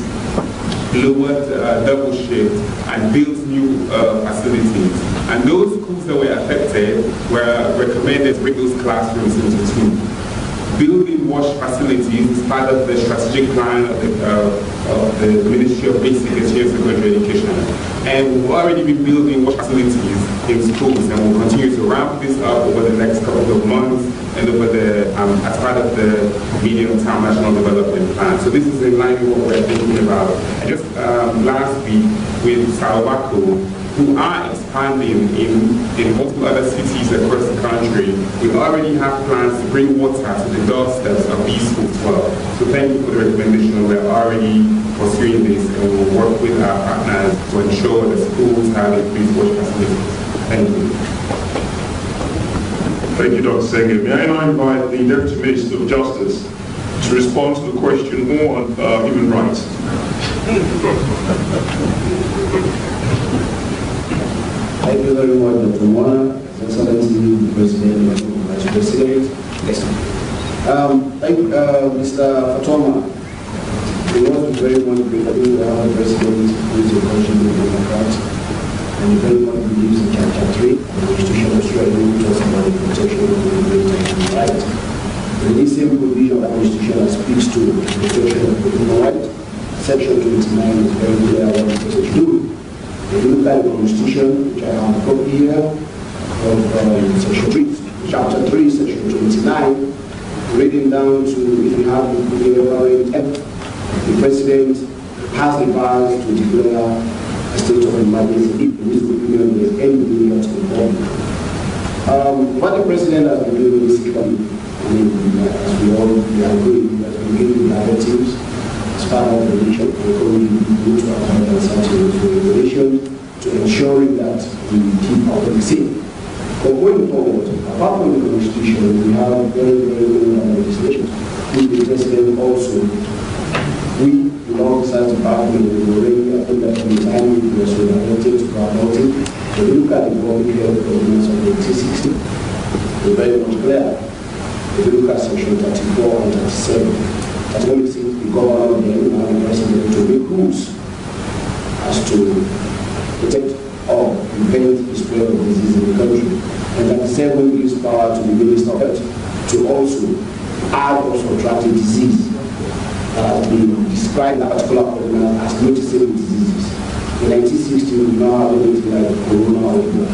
lowered double shift, and built new facilities. And those schools that were affected were recommended to bring those classrooms into two. Building wash facilities is part of the strategic plan of the Ministry of Basic and Secondary Education. And we've already been building wash facilities in schools, and we'll continue to ramp this up over the next couple of months and over the as part of the medium-term national development plan. So this is in line with what we're thinking about. And just last week with Salvaco, who are expanding in multiple other cities across the country, we already have plans to bring water to the doorsteps of these schools as well. So thank you for the recommendation. We're already pursuing this, and we'll work with our partners to ensure the schools have increased water facilities. Thank you. Thank you, Dr. Senge. May I now invite the Deputy Minister of Justice to respond to the question more on human rights. Thank you very much, Dr. Mona, Excellency President, Vice President. Thank you, Mr. Fatoma. It was very much great that we have a president who is a conscious Democrat, and he very much believes in Chapter 3 of the Constitution of Australia, which was about the protection of the human rights. And this same provision of the Constitution that speaks to the protection of the human rights, Section 29 is very clear what it is to do. If you look at the Constitution, which I have a copy here, of Section 3, Chapter 3, Section 29, reading down to, if you have the President has the power to declare a state of emergency if in his opinion there is anything else involved. What the President has been doing basically, as we all agree, he has been giving directives as part of the nation, encouraging people to apply certain regulations to ensuring that we keep our public safe. But going forward, apart from the Constitution, we have very, very good legislation, which the President also, we, alongside the department, we already, I think that from the time we were so directed to go about it, when you look at the public health ordinance of 1960, it's very much clear. If you look at Section 34 and 37, that's only things the governor then and the President to make rules as to protect or prevent the spread of disease in the country. And 37 gives power to the Minister of Health to also add or subtract a disease that has been described in a particular ordinance as noticeable diseases. In 1960, we now have anything like corona or Ebola.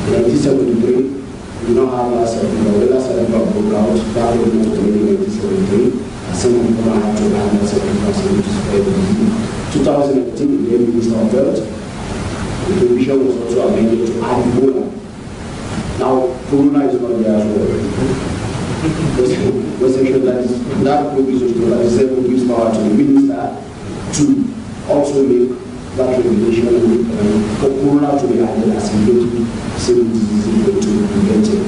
In 1973, we now have last September. When last September broke out, that ordinance was made in 1973, and some people now have to add that September to spread the disease. 2018, the Minister of Health, the provision was also amended to add Ebola. Now, corona is not there as well. That provision to 37 gives power to the minister to also make that regulation for corona to be added as a local civil disease to prevent it.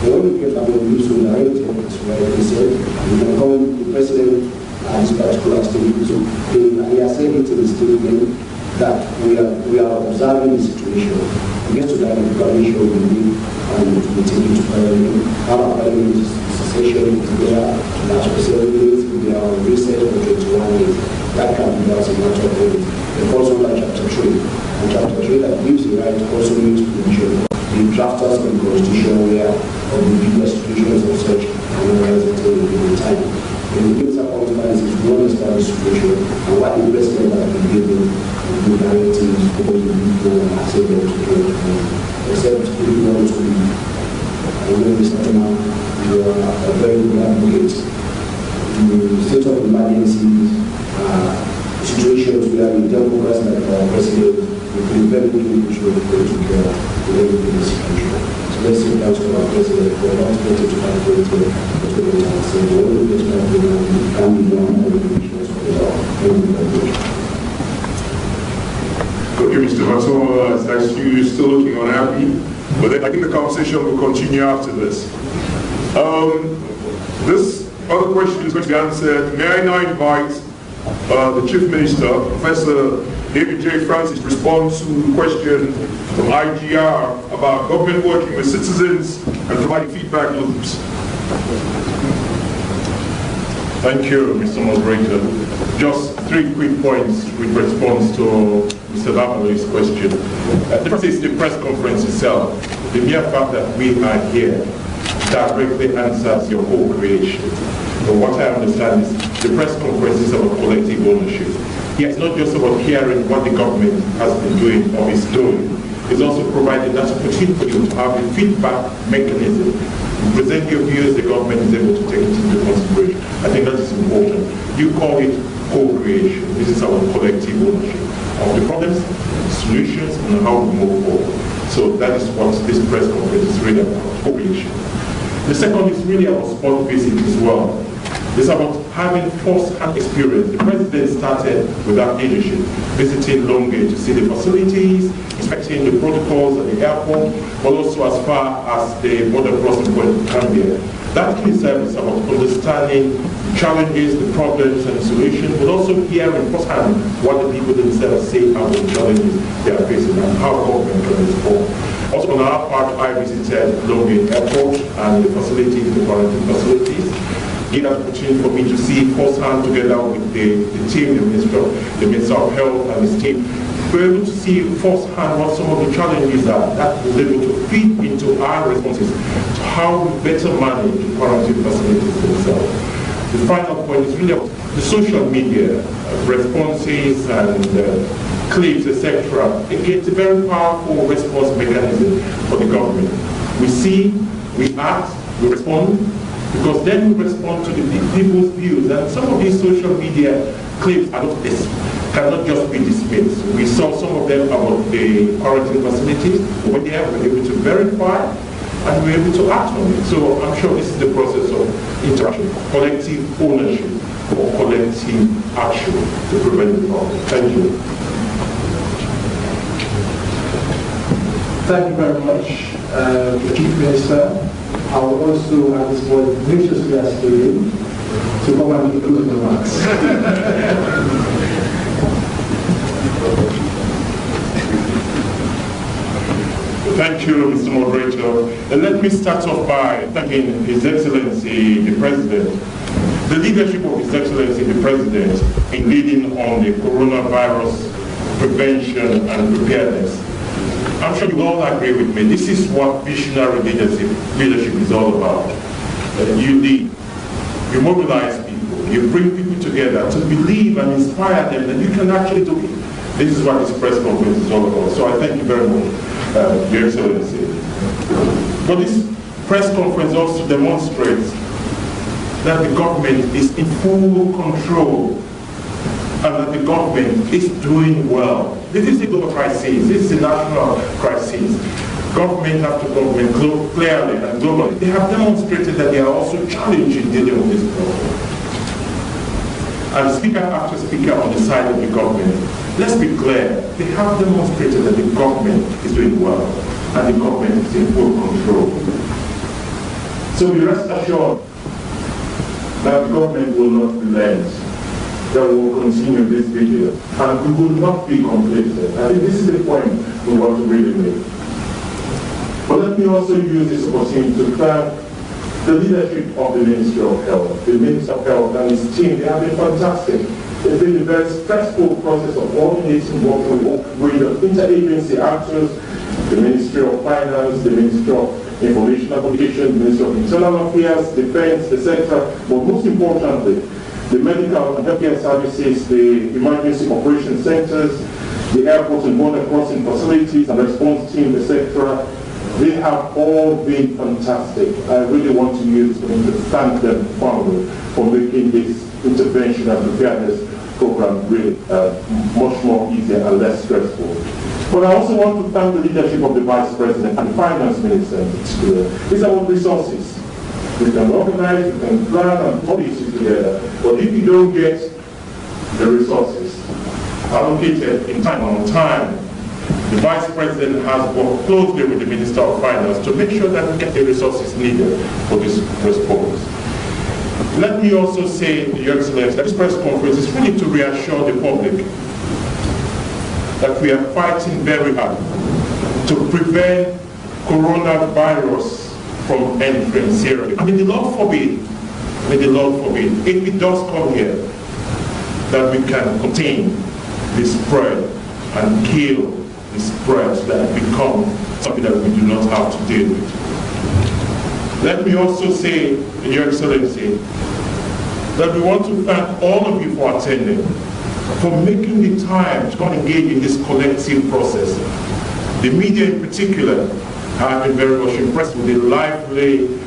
The only place that will use solidarity, as rightly said, we can call the president at this particular stage. So he has said it in the statement that we are observing the situation. We get to that information we need and we take it to parliament. Our parliament is session is there, national assembly we are on research for 21 days. That can be done as a matter of fact. And also like Chapter 3. And Chapter 3 that gives the right also means provision. The drafters of the Constitution where of the bigger situations of such and analyze it in time. In the circumstances, we understand the situation and what the president has been given the directives for the people and accept them to do it. Except if you want to be, I know Mr. Thomas, you are a very good advocate. The state of emergency situations where the democrats like our president will be very good to go together to everything in this country. So let's say thanks to our president for not getting to that point where and say the only place that we can be done all the issues for the law. Thank you very much. Okay, Mr. Mato, that's you still looking unhappy, but then I think the conversation will continue after this. This other question is going to be answered. May I now invite the Chief Minister, Professor David J. Francis, to respond to the question from IGR about government working with citizens and providing feedback loops. Thank you, Mr. Moderator. Just 3 quick points with response to Mr. Lamaloy's question. The first is the press conference itself. The mere fact that we are here directly answers your whole creation. But what I understand is the press conference is about collective ownership. Yeah, it's not just about hearing what the government has been doing or is doing. It's also providing that opportunity for you to have a feedback mechanism. You present your views, the government is able to take it into consideration. I think that is important. You call it co-creation. This is our collective ownership of the problems, solutions, and how we move forward. So that is what this press conference is really about, co-creation. The second is really about sport visit as well. It's about having first-hand experience. The president started with that leadership, visiting Leone to see the facilities, inspecting the protocols at the airport, but also as far as the border crossing point in Gambia. That in itself is about understanding the challenges, the problems, and the solutions, but also hearing firsthand what the people themselves say about the challenges they are facing and how government can respond. Also on our part, I visited Leone Airport and the facilities, the quarantine facilities. give that opportunity for me to see firsthand together with the team, the Minister of Health and his team. We're able to see firsthand what some of the challenges are that was able to feed into our responses to how we better manage the quarantine facilities themselves. The final point is really the social media responses and clips, etc. It's a very powerful response mechanism for the government. We see, we act, we respond, because then we respond to the people's views. And some of these social media clips are not cannot just be dismissed. We saw some of them about the quarantine facilities. When they were able to verify and we were able to act on it. So I'm sure this is the process of interaction, collective ownership or collective action to prevent the problem. Thank you. Thank you very much, Chief Minister. I will also at this point graciously ask you to come and include the remarks. Thank you, Mr. Moderator. And let me start off by thanking His Excellency the President, the leadership of His Excellency the President in leading on the coronavirus prevention and preparedness. I'm sure you all agree with me. This is what visionary leadership is all about. You lead, you mobilize people, you bring people together to believe and inspire them that you can actually do it. This is what this press conference is all about. So I thank you very much, Your Excellency. But this press conference also demonstrates that the government is in full control and that the government is doing well. This is a global crisis. This is a national crisis. Government after government, clearly and globally, they have demonstrated that they are also challenging dealing with this problem. And speaker after speaker on the side of the government, let's be clear, they have demonstrated that the government is doing well and the government is in full control. So be rest assured that the government will not relent, that we will continue this video, and we will not be complacent. I think this is the point we want to really make. But let me also use this opportunity to thank the leadership of the Ministry of Health, the Minister of Health and his team. They have been fantastic. It's been a very stressful process of coordinating, working with interagency actors, the Ministry of Finance, the Ministry of Information and Communication, the Ministry of Internal Affairs, Defense, etc. But most importantly, the medical and healthcare services, the emergency operation centers, the airport and border crossing facilities and response team, etc. They have all been fantastic. I really want to use them to thank them formally for making this intervention and preparedness program really much more easier and less stressful. But I also want to thank the leadership of the Vice President and the Finance Minister. These are all resources. We can organize, we can plan and put issues together. But if you don't get the resources allocated in time on time, the Vice President has worked closely with the Minister of Finance to make sure that we get the resources needed for this response. Let me also say, Your Excellency, that this press conference is really to reassure the public that we are fighting very hard to prevent coronavirus from entering Sierra Leone. I mean, the Lord forbid, if it does come here, that we can contain the spread and kill the spread that become something that we do not have to deal with. Let me also say, Your Excellency, that we want to thank all of you for attending, for making the time to come engage in this collective process. The media in particular have been very much impressed with the lively,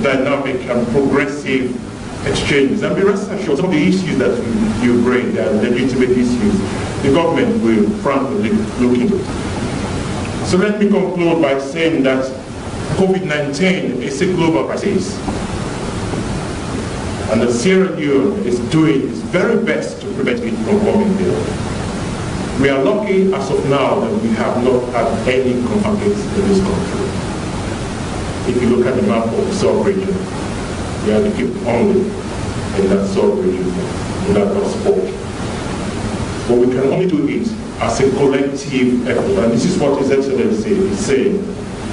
dynamic and progressive exchanges. And be rest assured, some of the issues that you bring, they are legitimate issues. The government will frankly look into it. So let me conclude by saying that COVID-19 is a global crisis. And that Sierra Leone is doing its very best to prevent it from coming here. We are lucky as of now that we have not had any conflicts in this country. If you look at the map of the sub-region, we are the only in that sub-region, in that hotspot. But we can only do it as a collective effort. And this is what His Excellency is saying.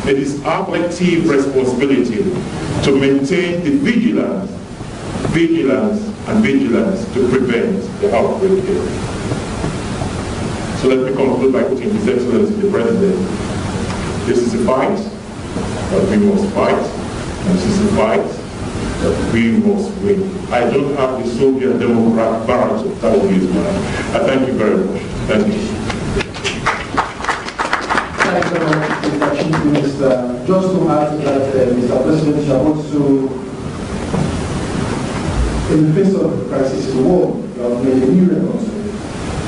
It is our collective responsibility to maintain the vigilance vigilance to prevent the outbreak here. So let me conclude by putting His Excellency the President. This is a fight that we must fight, and this is a fight that we must win. I don't have the Soviet Democrat barracks of Taoist man. I thank you very much. Thank you. Thank you very much, Mr. Chief Minister. Just to add to that, Mr. President, I want to, in the face of the crisis in the world, you have made a new record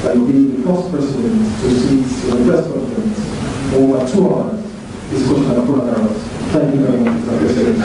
by being the first president to sit in the press conference over 2 hours discussion and coronavirus. Thank you very much, Mr. President.